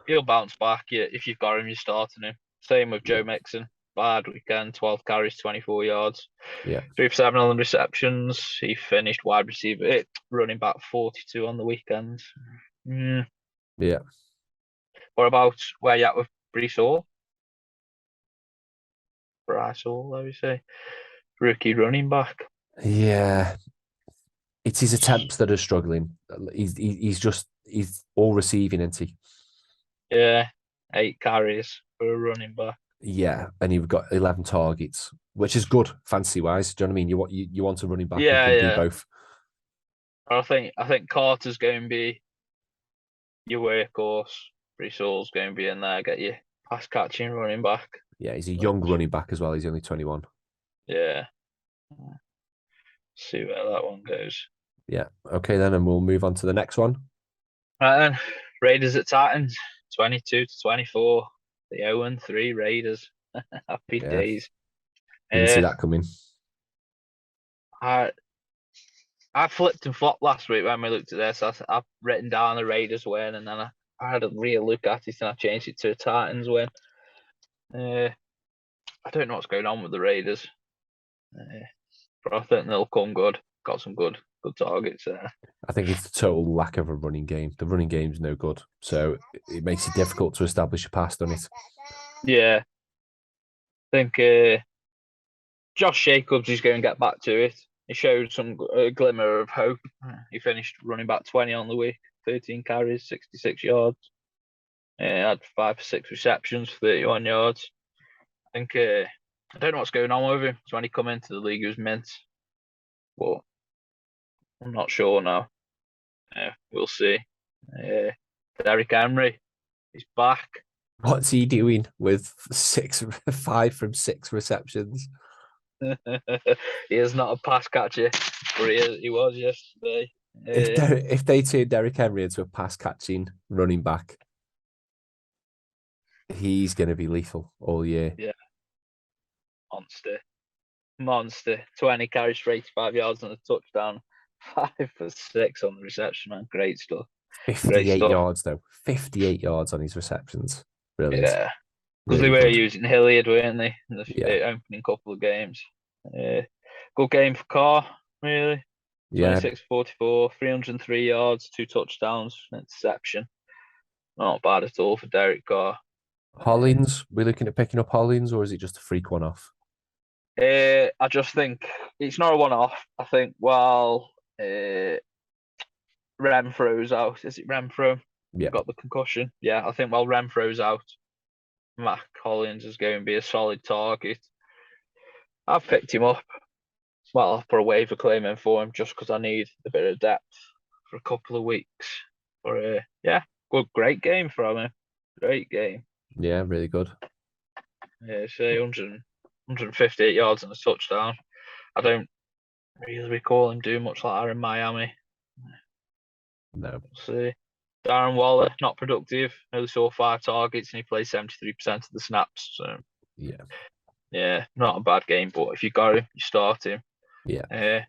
S2: He'll bounce back. If you've got him, you're starting him. Same with Joe Mixon. Bad weekend, 12 carries, 24 yards.
S3: Yeah.
S2: 3 for 7 on the receptions. He finished wide receiver, running back 42 on the weekend.
S3: Yeah.
S2: What about where you at with Bryce Hall, let me say. Rookie running back.
S3: Yeah. It's his attempts that are struggling. He's all receiving, isn't he?
S2: Yeah. 8 carries for a running back.
S3: Yeah, and you've got 11 targets, which is good fantasy wise. Do you know what I mean? You want a running back who can do both.
S2: I think Carter's going to be your workhorse. Bryce Hall's going to be in there, get you pass catching running back.
S3: Yeah, he's a young running back as well. He's only 21.
S2: Yeah. See where that one goes.
S3: Yeah. Okay, then, and we'll move on to the next one.
S2: Right then, Raiders at Titans, 22-24. The 0-3 Raiders. Happy days.
S3: Didn't see that coming.
S2: I flipped and flopped last week when we looked at this. I've written down the Raiders win, and then I had a real look at it, and I changed it to a Titans win. I don't know what's going on with the Raiders, but I think they'll come good. Got some good targets there. I
S3: think it's the total lack of a running game. The running game's no good, so it makes it difficult to establish a pass, doesn't it?
S2: Yeah. I think Josh Jacobs is going to get back to it. He showed some glimmer of hope. He finished running back 20 on the week, 13 carries, 66 yards. Had 5 for 6 receptions, 31 yards. I think I don't know what's going on with him. So when he come into the league, he was mint, but I'm not sure now. We'll see. Derrick Henry, he's back.
S3: What's he doing with 5 from 6 receptions?
S2: He is not a pass catcher, but he was yesterday.
S3: If they turn Derrick Henry into a pass catching running back, he's going to be lethal all year.
S2: Yeah. Monster. 20 carries for 85 yards and a touchdown. 5 for 6 on the reception, man. Great stuff.
S3: 58 yards, though. 58 yards on his receptions. Brilliant.
S2: Yeah. Because they were using Hilliard, weren't they? In the opening couple of games. Good game for Carr, really. 26-44, 303 yards, 2 touchdowns, an interception. Not bad at all for Derek Carr.
S3: Hollins, we're looking at picking up Hollins, or is it just a freak one-off?
S2: I just think it's not a one-off. I think while Renfro's out, is it Renfro?
S3: Yeah.
S2: Got the concussion. Yeah, I think while Renfro's out, Mac Hollins is going to be a solid target. I've picked him up. Well, I'll put a waiver claim in for him just because I need a bit of depth for a couple of weeks. But great game from him. Great game.
S3: Yeah, really good.
S2: Yeah, say 158 yards and a touchdown. I don't really recall him doing much like that in Miami.
S3: No.
S2: We'll see. Darren Waller, not productive. Only saw 5 targets and he played 73% of the snaps. So
S3: yeah.
S2: Yeah, not a bad game, but if you got him, you start him.
S3: Yeah.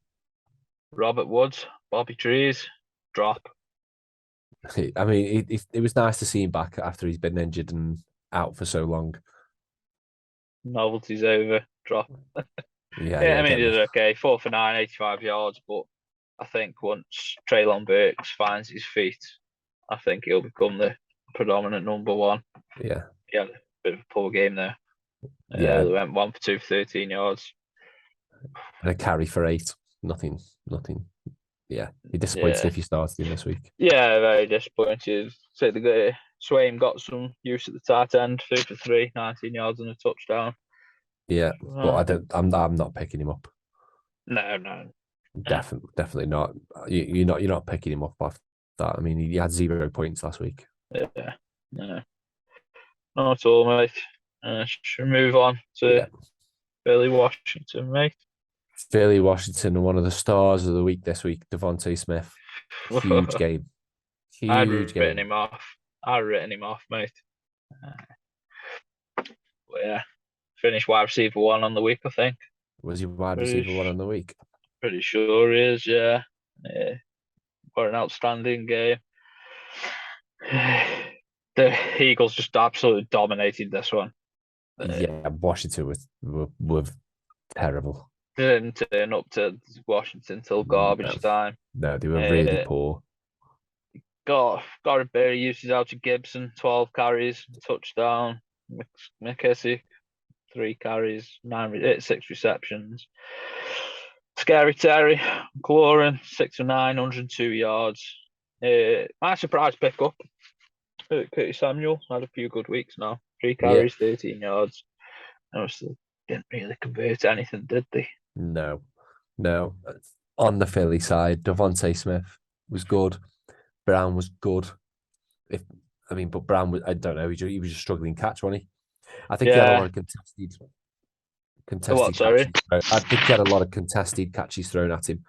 S2: Robert Woods, Bobby Trees, drop.
S3: I mean, it was nice to see him back after he's been injured and out for so long.
S2: Novelty's over, drop.
S3: Yeah,
S2: I mean, he did okay. 4 for 9, 85 yards, but I think once Traylon Burks finds his feet, I think he'll become the predominant number one.
S3: Yeah.
S2: He had a bit of a poor game there.
S3: Yeah.
S2: They went 1 for 2 for 13 yards.
S3: And a carry for 8. Nothing. Yeah. You're disappointed if you started him this week.
S2: Yeah, very disappointed. So Swain got some use at the tight end, 3 for 3, 19 yards and a touchdown.
S3: Yeah, but I'm not picking him up.
S2: No.
S3: Definitely not. You're not picking him up off that. I mean, he had 0 points last week.
S2: Yeah, no, not at all, mate. Should we move on to Billy Washington, mate?
S3: Philly Washington, one of the stars of the week this week, Devontae Smith. Huge game.
S2: I'd written him off, mate. But yeah, finished wide receiver 1 on the week, I think.
S3: Was he wide receiver 1 on the week?
S2: Pretty sure he is, yeah. What an outstanding game. The Eagles just absolutely dominated this one.
S3: Yeah, Washington were terrible.
S2: Didn't turn up to Washington till garbage time.
S3: No, they were really poor.
S2: Got a bit of usage out of Gibson, 12 carries, touchdown. McKissick, 3 carries, 6 receptions. Scary Terry, McLaurin, 6 for 9, 102 yards. My surprise pickup, Curtis Samuel, had a few good weeks now. 3 carries, 13 yards. Obviously, didn't really convert anything, did they?
S3: No. On the Philly side, Devontae Smith was good. Brown was good. But Brown was, I don't know, he was just struggling catch, wasn't he? I think he had a lot of contested catches. I think he had a lot of contested catches thrown at him.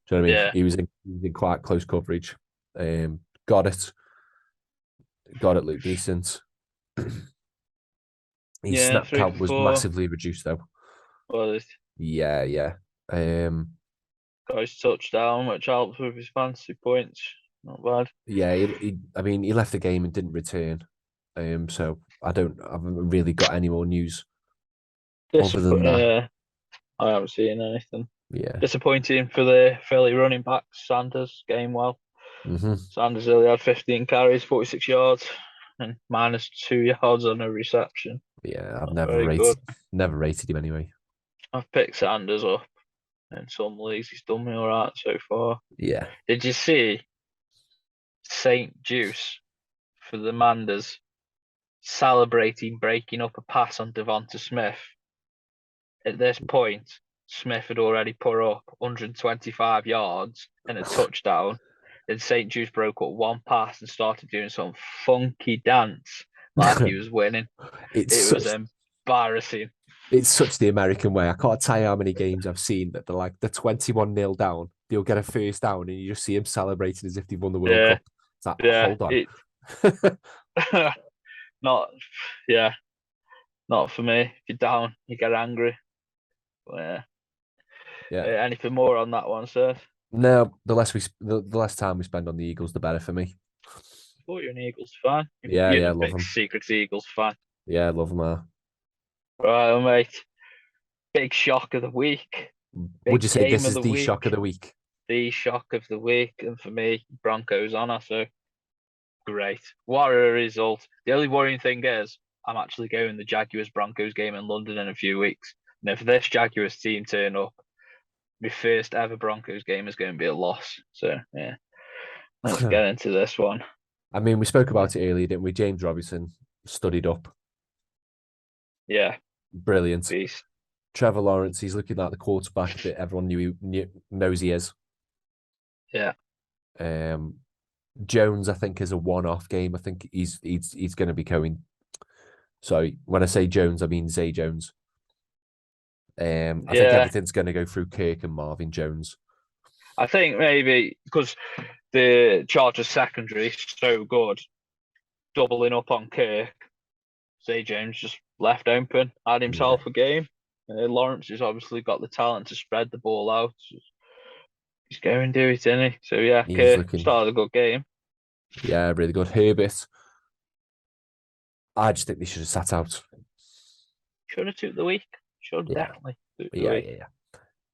S3: Do you know what I mean?
S2: Yeah.
S3: He was in quite close coverage. Got it, looked decent. His snap count was massively reduced though.
S2: Was it?
S3: Yeah.
S2: Got his touchdown, which helped with his fantasy points. Not bad.
S3: Yeah, he left the game and didn't return. So I haven't really got any more news other than that.
S2: Yeah, I haven't seen anything.
S3: Yeah.
S2: Disappointing for the Philly running back. Sanders game well.
S3: Mm-hmm.
S2: Sanders only had 15 carries, 46 yards, and -2 yards on a reception.
S3: Yeah, I've never rated him anyway.
S2: I've picked Sanders up in some leagues. He's done me all right so far.
S3: Yeah.
S2: Did you see St. Juice for the Manders celebrating breaking up a pass on Devonta Smith? At this point, Smith had already put up 125 yards and a touchdown. And St. Juice broke up one pass and started doing some funky dance like he was winning. It was embarrassing.
S3: It's such the American way. I can't tell you how many games I've seen that they're 21-0 down. They'll get a first down and you just see him celebrating as if they've won the World Cup. It's like, hold on.
S2: Not for me. If you're down, you get angry. But, yeah. Anything more on that one, sir?
S3: No, the less time we spend on the Eagles, the better for me.
S2: I thought you're an Eagles fan.
S3: You're love them.
S2: Secret Eagles fan.
S3: Yeah, love them.
S2: Right, well, mate. Big shock of the week.
S3: Would you say this is the shock of the week?
S2: The shock of the week, and for me, Broncos honour. So great. What a result. The only worrying thing is, I'm actually going the Jaguars Broncos game in London in a few weeks. And if this Jaguars team turn up, my first ever Broncos game is going to be a loss. So, yeah, let's get into this one.
S3: I mean, we spoke about it earlier, didn't we? James Robinson studied up.
S2: Yeah.
S3: Brilliant.
S2: Beast.
S3: Trevor Lawrence, he's looking like the quarterback that everyone knows he is.
S2: Yeah.
S3: Jones, I think, is a one-off game. I think he's going to be going. So when I say Jones, I mean Zay Jones. I think everything's going to go through Kirk and Marvin Jones.
S2: I think maybe because the Chargers secondary is so good, doubling up on Kirk, Zay Jones just left open, had himself a game. Lawrence has obviously got the talent to spread the ball out. He's going and do it, isn't he? So yeah,
S3: He's
S2: Kerr
S3: looking,
S2: started a good game.
S3: yeah, really good. Herbert, I just think they should have sat out.
S2: Should have took the week. Should
S3: Yeah.
S2: definitely took the
S3: Yeah,
S2: week.
S3: yeah.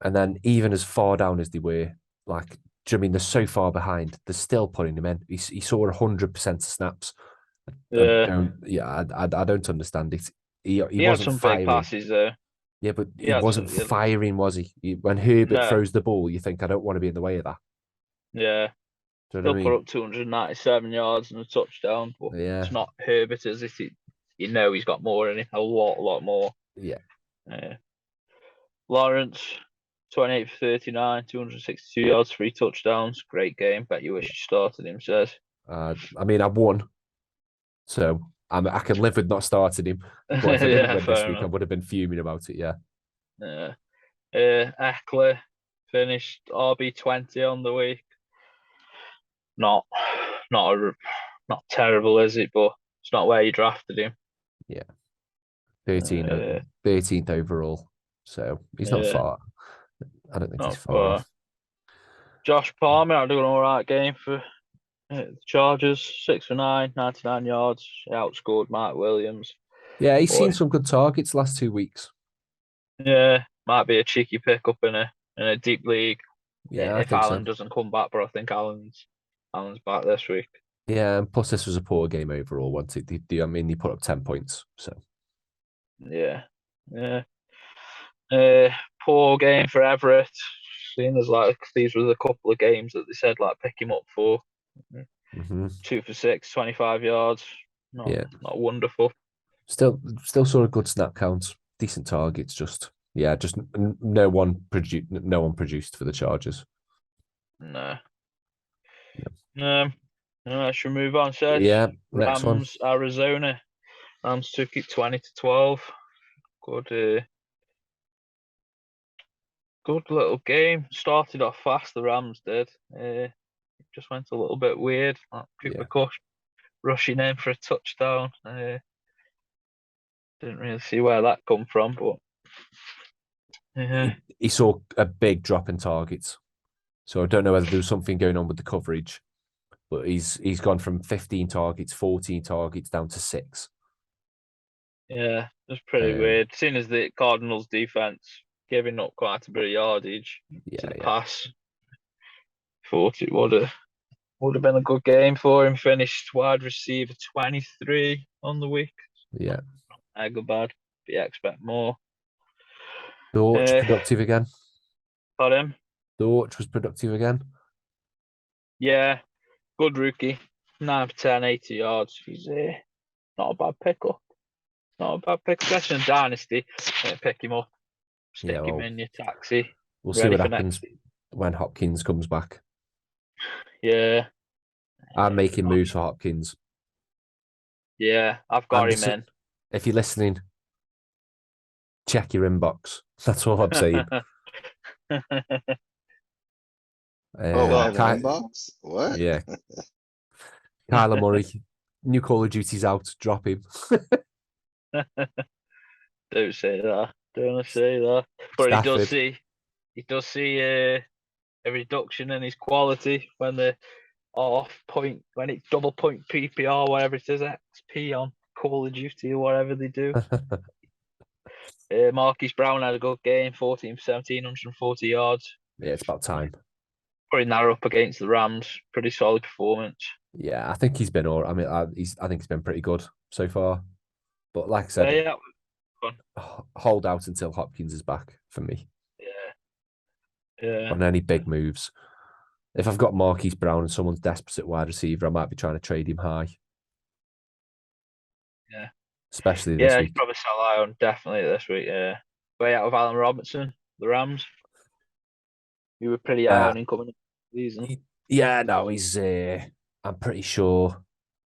S3: And then even as far down as they were, like, do you know what I mean they're so far behind? They're still putting him in. He saw 100% of snaps.
S2: Yeah,
S3: I don't understand it. He
S2: he had
S3: wasn't
S2: some big
S3: firing.
S2: passes though.
S3: Yeah, but
S2: He
S3: he
S2: had
S3: wasn't
S2: some,
S3: firing, was he? When Herbert
S2: no,
S3: throws the ball, you think I don't want to be in the way of that.
S2: yeah.
S3: Do you know
S2: Still
S3: what I
S2: put
S3: mean?
S2: up 297 yards and a touchdown, but
S3: Yeah,
S2: it's not Herbert as if you know he's got more in him, a lot more.
S3: yeah.
S2: Lawrence, 28 for 39, 262 yards, 3 touchdowns. Great game. Bet you wish you started him, says.
S3: I mean, I won, so I can live with not starting him. But if I didn't
S2: Yeah,
S3: win this
S2: fair
S3: week, I
S2: enough.
S3: would have been fuming about it. Yeah,
S2: Yeah. Eckler finished RB20 on the week. Not terrible, is it? But it's not where you drafted him.
S3: yeah. 13,
S2: Uh,
S3: 13th overall, so he's not
S2: yeah,
S3: far. I don't think he's
S2: not
S3: far
S2: far.
S3: off.
S2: Josh Palmer had an all right game for the Chargers. 6 for 9, 99 yards. He outscored Mike Williams.
S3: Yeah, he's seen
S2: Boy,
S3: some good targets last 2 weeks.
S2: yeah, might be a cheeky pickup in a deep league
S3: Yeah, I
S2: if
S3: think so.
S2: Allen doesn't come back. But I think Allen's back this week.
S3: Yeah, and plus this was a poor game overall. Once I mean, he put up 10 points. So
S2: Yeah, yeah. Poor game for Everett. Seeing as like these were the couple of games that they said like pick him up for. 2 for 6, 25 yards.
S3: yeah,
S2: Not wonderful.
S3: still sort of good snap counts, decent targets. Just no one produced for the Chargers.
S2: No. Should we move on, says?
S3: Yeah, next one.
S2: Rams, Arizona. Rams took it 20-12. Good little game. Started off fast, the Rams did. Just went a little bit weird. Cooper Kupp rushing in for a touchdown. Didn't really see where that come from, but
S3: He saw a big drop in targets. So I don't know whether there was something going on with the coverage, but he's gone from 15 targets, 14 targets down to 6.
S2: yeah, it's pretty weird. Seeing as the Cardinals defense giving up quite a bit of yardage to the pass, thought it would have been a good game for him. Finished wide receiver 23 on the week.
S3: Yeah.
S2: Mega bad, but you expect more.
S3: Dortch productive again.
S2: Pardon?
S3: Dortch was productive again.
S2: Yeah, good rookie. 9 for 10, 80 yards. He's not a bad pickup. Not a bad pick, especially in Dynasty. Pick him up, stick him in your taxi.
S3: We'll see what happens when Hopkins comes back.
S2: Yeah.
S3: I'm making moves for Hopkins.
S2: Yeah, I've got him in.
S3: If you're listening, check your inbox. That's all I'm saying.
S4: Inbox? What?
S3: Yeah. Kyler Murray, new Call of Duty's out. Drop him.
S2: Don't say that. Don't say that. But
S3: Stafford.
S2: he does see a reduction in his quality when the point when it's double point PPR, whatever it is, XP on Call of Duty or whatever they do. Marquise Brown had a good game, 14 for 17, 140 yards.
S3: Yeah, it's about time.
S2: Putting that up against the Rams, pretty solid performance.
S3: Yeah, I think he's been all right. I mean, I think he's been pretty good so far. But like I said, hold out until Hopkins is back for me.
S2: Yeah.
S3: On any big moves. If I've got Marquise Brown and someone's desperate at wide receiver, I might be trying to trade him high.
S2: Yeah.
S3: Especially this week.
S2: He's probably sell high on definitely this week. Yeah. Way out of Allen Robinson, the Rams. You were pretty high on him coming into the season.
S3: Yeah, no, he's. I'm pretty sure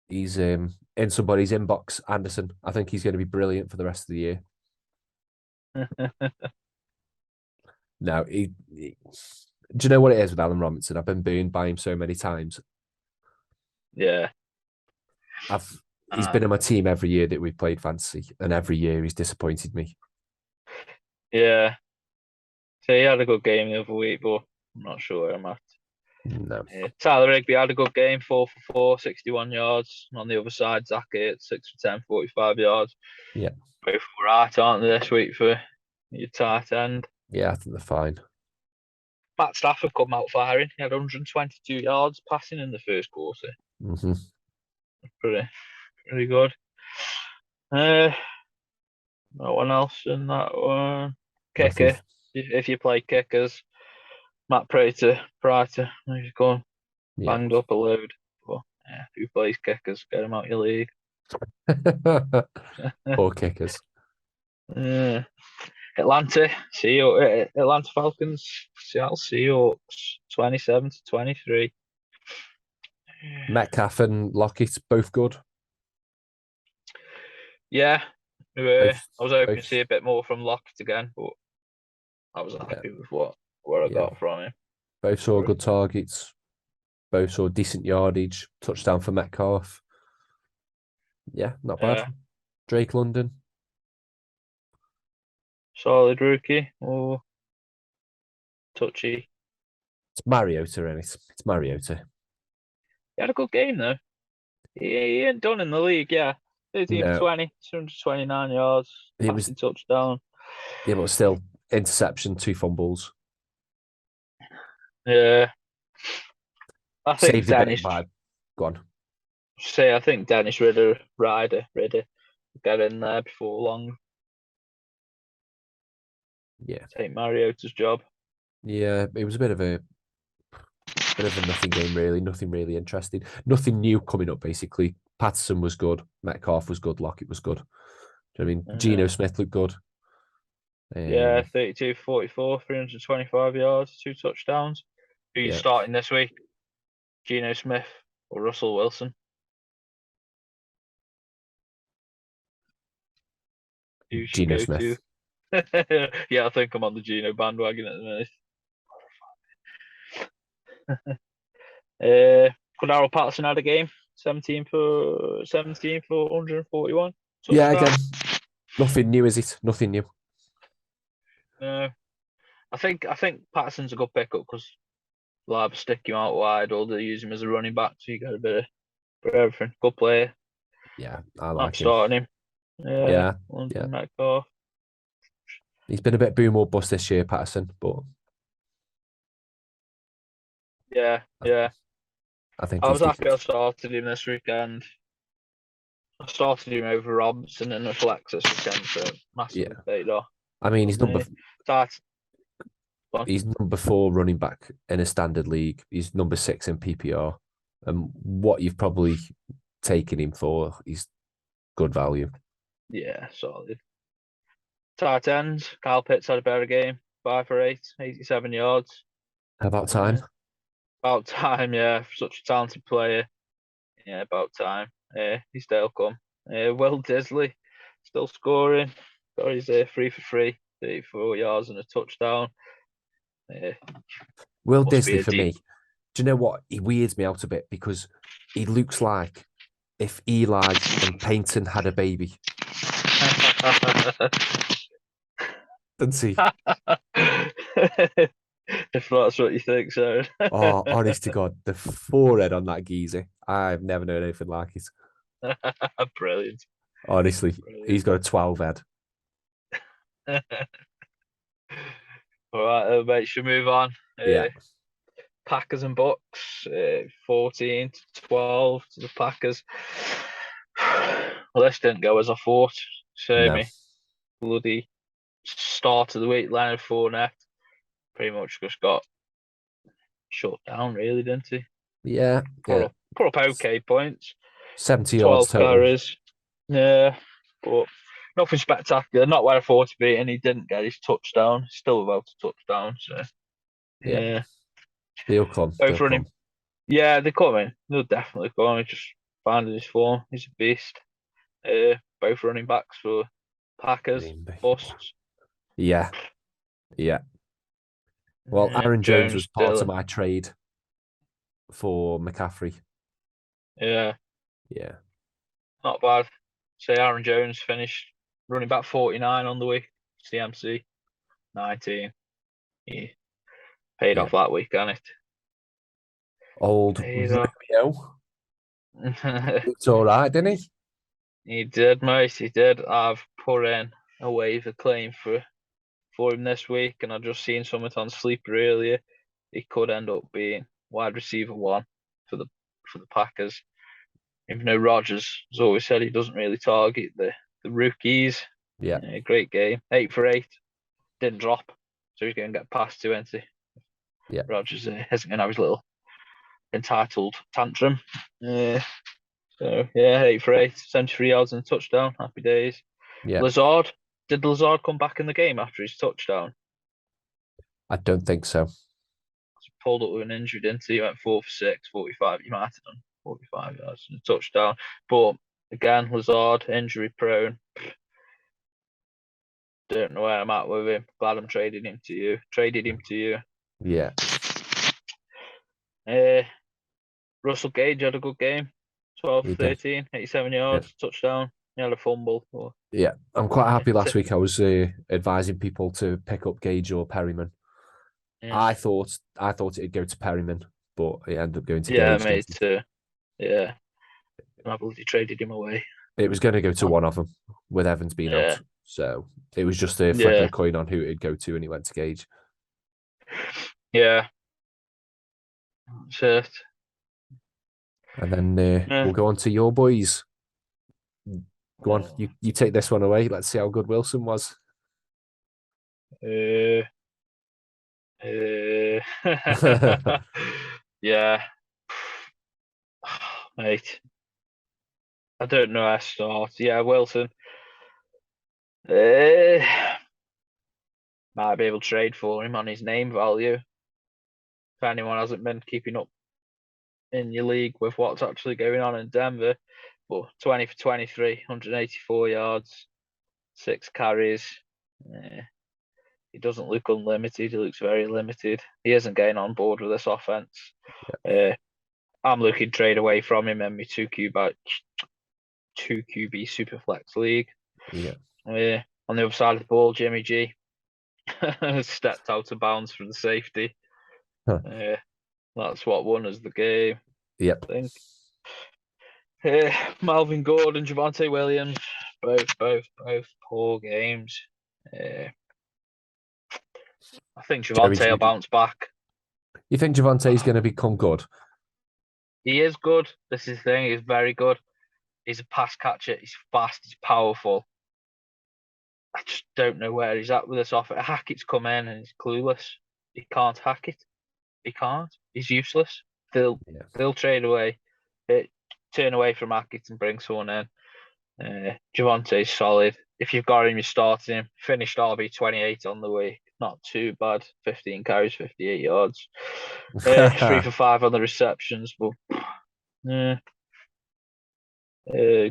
S3: he's in somebody's inbox. Anderson. I think he's going to be brilliant for the rest of the year. No, do you know what it is with Allen Robinson? I've been burned by him so many times.
S2: Yeah.
S3: he's been in my team every year that we've played fantasy, and every year he's disappointed me.
S2: Yeah. So he had a good game the other week, but I'm not sure where I'm at.
S3: No.
S2: Tyler Rigby had a good game, 4 for 4, 61 yards. And on the other side, Zach Ertz, 6 for 10, 45 yards.
S3: Yeah.
S2: Both were right, aren't they, this week for your tight end?
S3: Yeah, I think they're fine.
S2: Matt Stafford come out firing. He had 122 yards passing in the first quarter.
S3: Mm-hmm.
S2: Pretty good. No one else in that one. Kicker.
S3: Nothing.
S2: If you play kickers, Matt Prater, he's gone banged up a load. But yeah, if you play kickers, get him out your league.
S3: Poor kickers.
S2: Atlanta Falcons, Seattle Seahawks, 27-23.
S3: Metcalf and Lockett, both good.
S2: Yeah, I was hoping to
S3: both.
S2: see a bit more from Lockett again, but I was happy with what I got from him.
S3: Both saw good targets. Both saw decent yardage. Touchdown for Metcalf. Yeah, not bad.
S2: Yeah.
S3: Drake London.
S2: Solid rookie. Oh, touchy.
S3: It's Mariota, and it's Mariota.
S2: He had a good game though. He ain't done in the league, yeah. 13 for 20, 229 yards, passing touchdown.
S3: Yeah, but still, interception, 2 fumbles.
S2: Yeah. I think
S3: Saved
S2: Dennis.
S3: Go on.
S2: I think Dennis Ryder get in there before long.
S3: Yeah.
S2: Take Mariota's job.
S3: Yeah, it was a bit of a nothing game, really. Nothing really interesting. Nothing new coming up, basically. Patterson was good. Metcalf was good. Lockett was good. Do you know what I mean? Geno Smith looked good.
S2: 32 44, 325 yards, 2 touchdowns. Who you starting this week? Geno Smith or Russell Wilson?
S3: Geno Smith.
S2: Yeah, I think I'm on the Geno bandwagon at the minute. Cordaro Patterson had a game, 17 for 141.
S3: Yeah, again, nothing new, is it? Nothing new.
S2: No, I think Patterson's a good pickup because they'll either stick him out wide or they'll use him as a running back, so you get a bit of everything. Good player.
S3: Yeah, I like him.
S2: Starting him.
S3: Yeah.
S2: Metcalf.
S3: He's been a bit boom or bust this year, Patterson, but
S2: yeah.
S3: I think
S2: I was happy I started him this weekend. I started him over Robinson in the flex this weekend, so massively paid off.
S3: I mean, he's number 4 running back in a standard league. He's number 6 in PPR. And what you've probably taken him for, he's good value.
S2: Yeah, solid. Tight ends. Kyle Pitts had a better game. 5 for 8, 87 yards.
S3: About time.
S2: About time, yeah. Such a talented player. Yeah, about time. He's still come. Will Disley still scoring. Got his 3 for 3, 34 yards and a touchdown.
S3: Will Disley for me. Do you know what? He weirds me out a bit because he looks like if Eli and Peyton had a baby. Doesn't he?
S2: If that's what you think, so.
S3: Oh, honest to God, the forehead on that geezer. I've never known anything like it.
S2: Brilliant.
S3: Honestly, he's got a 12 head.
S2: All right, mate, should move on.
S3: Yeah.
S2: Packers and Bucks, 14-12 to the Packers. Well, this didn't go as I thought. Me, bloody start of the week, Leonard Fournette pretty much just got shut down, really, didn't he?
S3: Yeah.
S2: Put up okay points.
S3: 70 yards total.
S2: Carries. Yeah, but nothing spectacular. Not where I thought to be, and he didn't get his touchdown. Still about a touchdown, so yeah.
S3: They'll come.
S2: Both running. Yeah, they're coming. They'll definitely come. He's just finding his form. He's a beast. Both running backs for Packers. Busts.
S3: Yeah. Well, Aaron Jones was part of my trade for McCaffrey.
S2: Yeah. not bad. Say Aaron Jones finished running back 49 on the week. CMC 19. He paid
S3: Yeah.
S2: off that week, hasn't it?
S3: Old
S2: Paid off.
S3: Romeo. It's all right, didn't he?
S2: He did, mate. He did. I've put in a waiver claim for him this week, and I've just seen something on Sleeper earlier. He could end up being wide receiver 1 for the Packers. Even though Rodgers has always said he doesn't really target the rookies.
S3: Yeah.
S2: Great game. 8 for 8. Didn't drop. So he's going to get past 20.
S3: Yeah.
S2: Rodgers isn't going to have his little entitled tantrum. So, yeah, 8 for 8. 73 yards and a touchdown. Happy days.
S3: Yeah.
S2: Lazard. Did Lazard come back in the game after his touchdown?
S3: I don't think so.
S2: He pulled up with an injury, didn't he? He went 4 for 6, 45. He might have done 45 yards and a touchdown. But again, Lazard, injury prone. Don't know where I'm at with him. Glad I'm trading him to you.
S3: Yeah.
S2: Russell Gage had a good game. 12
S3: He
S2: for
S3: did.
S2: 13, 87 yards, touchdown. He had a fumble.
S3: Yeah. I'm quite happy last week I was advising people to pick up Gage or Perryman.
S2: Yeah.
S3: I thought it'd go to Perryman, but it ended up going to
S2: Yeah,
S3: Gage.
S2: mate. Yeah. I believe he traded him away.
S3: It was going to go to one of them with Evans being out. So it was just a flip of a coin on who it'd go to, and he went to Gage.
S2: Yeah. That's it.
S3: And then we'll go on to your boys. Go on, you take this one away. Let's see how good Wilson was.
S2: Yeah. Mate. I don't know how to start. Yeah, Wilson. Might be able to trade for him on his name value. If anyone hasn't been keeping up in your league with what's actually going on in Denver. But 20 for 23, 184 yards, 6 carries. He doesn't look unlimited. He looks very limited. He isn't getting on board with this offense. I'm looking trade away from him in my 2 QB Superflex league.
S3: Yeah.
S2: On the other side of the ball, Jimmy G stepped out of bounds for the safety. That's what won us the game.
S3: Yep.
S2: I think. Malvin Gordon, Javonte Williams, both poor games. I think Javonte will bounce back.
S3: You think Javonte's going to become good?
S2: He is good. This is the thing. He's very good. He's a pass catcher. He's fast. He's powerful. I just don't know where he's at with this offer. Hackett's come in and he's clueless. He can't hack it. He can't. He's useless. They'll trade away, turn away from Hackett and bring someone in. Javonte's solid. If you've got him, you're starting him. Finished RB 28 on the week. Not too bad. 15 carries, 58 yards. 3 for 5 on the receptions, but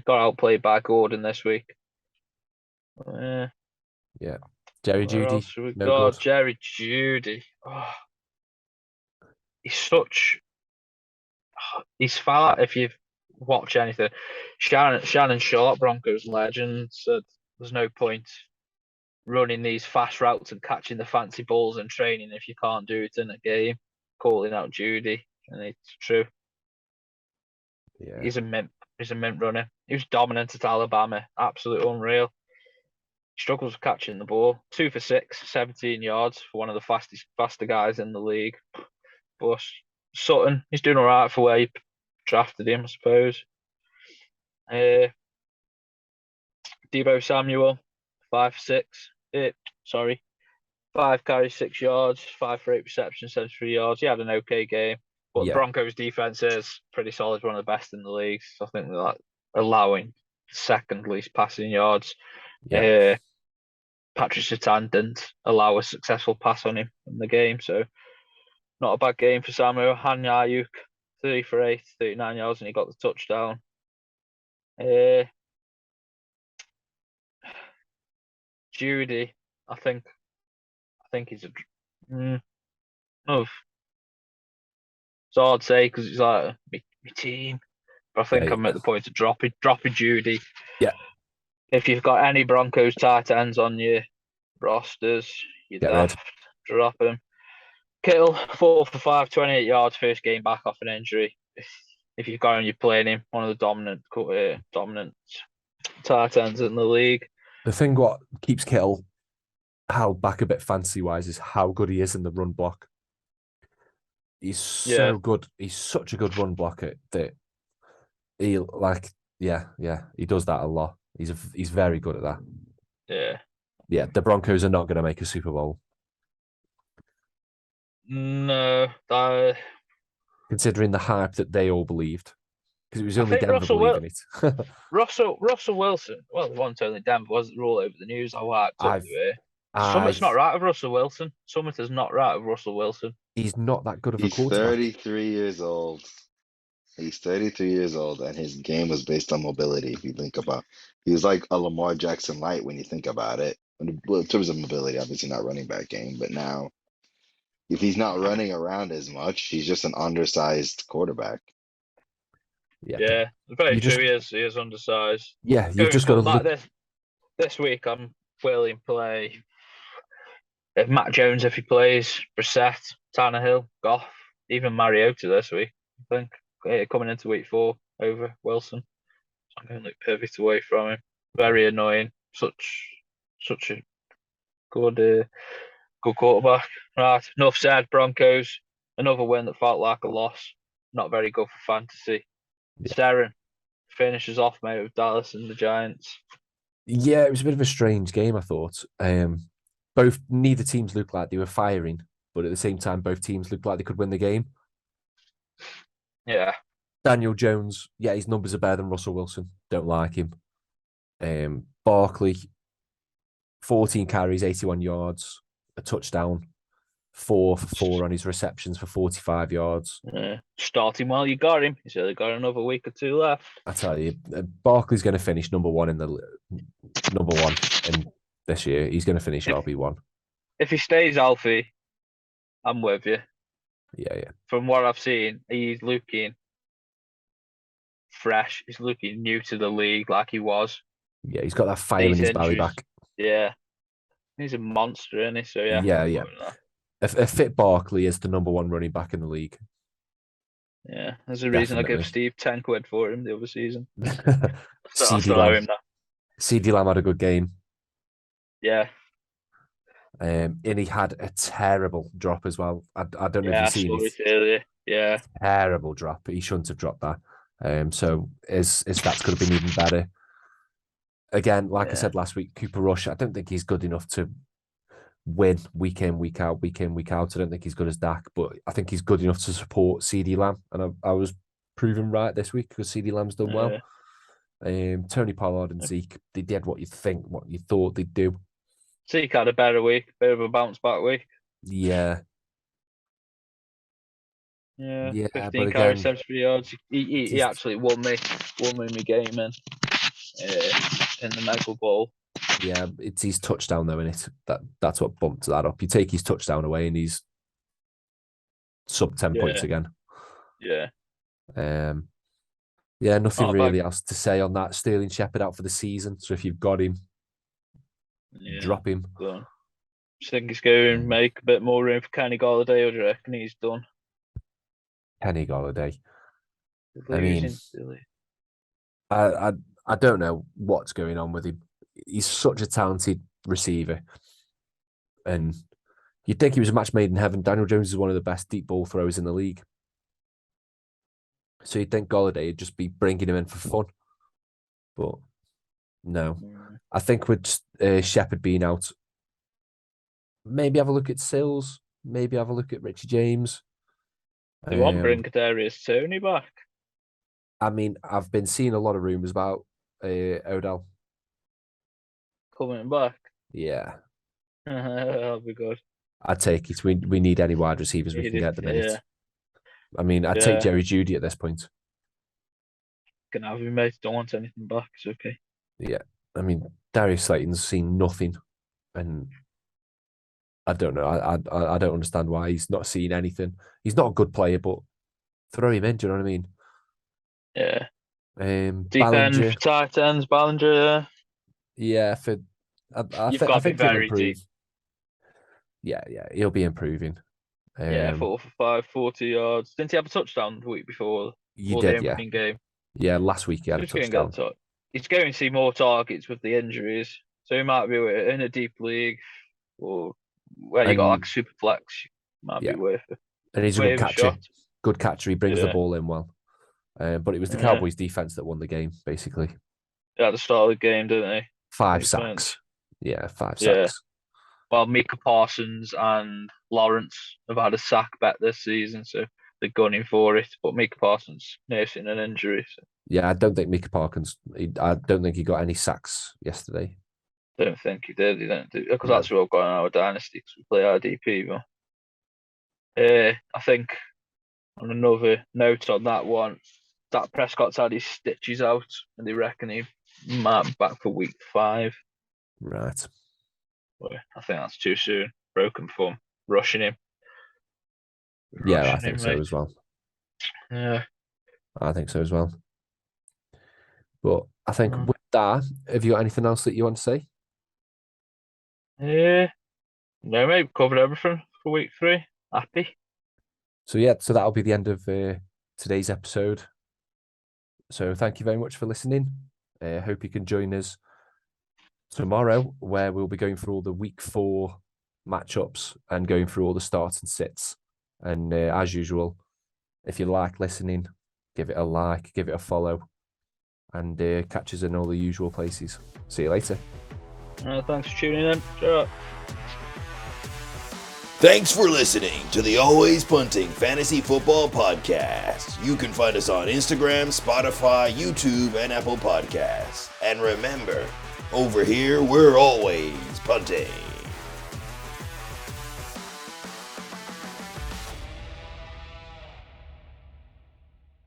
S2: got outplayed by Gordon this week.
S3: Yeah. Jerry Jeudy.
S2: No good. Jerry Jeudy. Oh. He's far. If you've watched anything, Shannon Sharp, Broncos legend, said there's no point running these fast routes and catching the fancy balls in training if you can't do it in a game. Calling out Jeudy, and it's true.
S3: Yeah.
S2: He's a mint runner. He was dominant at Alabama, absolutely unreal. Struggles with catching the ball. 2 for 6, 17 yards for one of the faster guys in the league. But Sutton, he's doing all right for where you drafted him, I suppose. Deebo Samuel, 5 for 6. 5 carries, 6 yards, 5 for 8 receptions, 73 yards. He had an okay game. But the Broncos defense is pretty solid, one of the best in the league. So I think they're like allowing second least passing yards.
S3: Yeah.
S2: Patrick Surtain didn't allow a successful pass on him in the game, so not a bad game for Samuel. Han Ayuk, 3 for 8, 39 yards, and he got the touchdown. Jeudy, I think he's it's hard to say because it's like my team. But I think I'm at the point of dropping Judy.
S3: Yeah.
S2: If you've got any Broncos tight ends on your rosters, you'd have to drop him. Kittle, 4 for 5, 28 yards, first game back off an injury. If you've got him, you're playing him, one of the dominant tight ends in the league.
S3: The thing what keeps Kittle held back a bit fantasy-wise is how good he is in the run block. He's so good. He's such a good run blocker that he he does that a lot. He's very good at that. Yeah. The Broncos are not going to make a Super Bowl.
S2: No,
S3: considering the hype that they all believed, because it was only Denver believing it.
S2: Russell Wilson. Well, it wasn't only Denver. Wasn't all over the news. I hyped up there. Something's not right with Russell Wilson. Something is not right with Russell Wilson.
S3: He's not that good of a quarterback.
S4: He's 33 years old. He's 33 years old, and his game was based on mobility. If you think about, he was like a Lamar Jackson light when you think about it. Well, in terms of mobility, obviously not running back game, but now, if he's not running around as much, he's just an undersized quarterback.
S2: Yeah, very true. He is undersized.
S3: Yeah, you've just got to
S2: look. This week, I'm willing to play. If Matt Jones, if he plays, Brissett, Tannehill, Goff, even Mariota this week, I think. Coming into week 4 over Wilson. I'm going to look perfect away from him. Very annoying. Such a good quarterback. Right, enough said. Broncos, another win that felt like a loss. Not very good for fantasy. Yeah. Darren finishes off, mate, with Dallas and the Giants.
S3: Yeah, it was a bit of a strange game, I thought. Neither teams looked like they were firing, but at the same time, both teams looked like they could win the game.
S2: Yeah.
S3: Daniel Jones, his numbers are better than Russell Wilson. Don't like him. Barkley, 14 carries, 81 yards, a touchdown, 4 for 4 on his receptions for 45 yards.
S2: Starting well, you got him. He's only got another week or 2 left.
S3: I tell you, Barkley's going to finish number one in this year. He's going to finish RB1.
S2: If he stays healthy, I'm with you.
S3: Yeah.
S2: From what I've seen, he's looking fresh. He's looking new to the league like he was.
S3: Yeah, he's got that fire in his belly back.
S2: Yeah. He's a monster, isn't he? So, yeah.
S3: Yeah. A fit Barkley is the number 1 running back in the league.
S2: Yeah, there's a reason I gave Steve 10 quid for him the other season.
S3: CD Lamb had a good game.
S2: Yeah.
S3: And he had a terrible drop as well. I don't know if you've seen it.
S2: Earlier. Yeah.
S3: Terrible drop. He shouldn't have dropped that. So his stats could have been even better. Again, like I said last week, Cooper Rush, I don't think he's good enough to win week in, week out. I don't think he's good as Dak, but I think he's good enough to support CD Lamb. And I was proven right this week because CD Lamb's done well. Tony Pollard and Zeke, they did what you thought they'd do.
S2: Zeke had a better week, bit of a bounce back week.
S3: Yeah.
S2: 15 carries, 73 yards. He actually won me my game in the Mega Bowl.
S3: Yeah, it's his touchdown though, isn't it? That's what bumped that up. You take his touchdown away and he's sub 10 points again.
S2: Yeah.
S3: Nothing really else to say on that. Sterling Shepard out for the season. So if you've got him, drop him.
S2: Do you think he's going to make a bit more room for Kenny Golladay, or do you reckon he's done?
S3: Kenny Golladay. I mean, I don't know what's going on with him. He's such a talented receiver. And you'd think he was a match made in heaven. Daniel Jones is one of the best deep ball throwers in the league. So you'd think Golladay would just be bringing him in for fun. But no. I think with Shepard being out, maybe have a look at Sills. Maybe have a look at Richie James.
S2: Do you want to bring Kadarius Toney back?
S3: I mean, I've been seeing a lot of rumours about Odell
S2: coming back.
S3: Yeah.
S2: That'll be good.
S3: I'd take it. We need any wide receivers we can get at the minute. Yeah. I mean, I'd take Jerry Jeudy at this point.
S2: Can have him, mate. Don't want anything back. It's okay.
S3: Yeah. I mean, Darius Slayton's seen nothing. And I don't know. I don't understand why he's not seeing anything. He's not a good player, but throw him in. Do you know what I mean?
S2: Yeah. Deep end
S3: Ballinger,
S2: for tight ends, Ballinger.
S3: yeah,
S2: You've got
S3: I
S2: to be
S3: think he'll
S2: very
S3: improve.
S2: deep.
S3: Yeah, he'll be improving.
S2: Yeah, 4 for 5, 40 yards. Didn't he have a touchdown the week before?
S3: You
S2: Or
S3: did,
S2: the
S3: yeah.
S2: opening game?
S3: Yeah, last week he had a
S2: Just going to get
S3: touchdown.
S2: the touch. He's going to see more targets with the injuries. So he might be in a deep league or where you got like
S3: And
S2: a super flex. Might
S3: yeah,
S2: be worth it.
S3: and he's a
S2: Worth
S3: good
S2: a
S3: catcher.
S2: shot.
S3: Good catcher. He brings the
S2: Yeah.
S3: ball in well. But it was the
S2: Yeah.
S3: Cowboys' defense that won the game, basically.
S2: At the start of the game, didn't he?
S3: 5
S2: Defense.
S3: sacks. Yeah, 5
S2: Yeah.
S3: sacks.
S2: Well, Micah Parsons and Lawrence have had a sack bet this season, so they're gunning for it. But Micah Parsons nursing an injury. So
S3: Yeah, I don't think Micah Parkins. I don't think he got any sacks yesterday.
S2: don't think he did. He didn't do because
S3: No.
S2: that's what we've got in our dynasty because we play RDP. But I think on another note on that one, Dak Prescott's had his stitches out, and they reckon he might be back for week 5.
S3: Right.
S2: But I think that's too soon. Broken thumb, rushing him.
S3: Yeah, I
S2: Rushing
S3: think
S2: him,
S3: so
S2: mate.
S3: as well.
S2: Yeah.
S3: I think so as well. But I think with that, have you got anything else that you want to say?
S2: Yeah. No, mate, we've covered everything for week 3. Happy.
S3: So yeah, so that'll be the end of today's episode. So thank you very much for listening. Hope you can join us tomorrow, where we'll be going through all the week 4 matchups and going through all the starts and sits. And as usual, if you like listening, give it a like, give it a follow, and catch us in all the usual places. See you later.
S2: Thanks for tuning in. Sure.
S1: Thanks for listening to the Always Punting Fantasy Football Podcast. You can find us on Instagram, Spotify, YouTube, and Apple Podcasts. And remember, over here, we're always punting.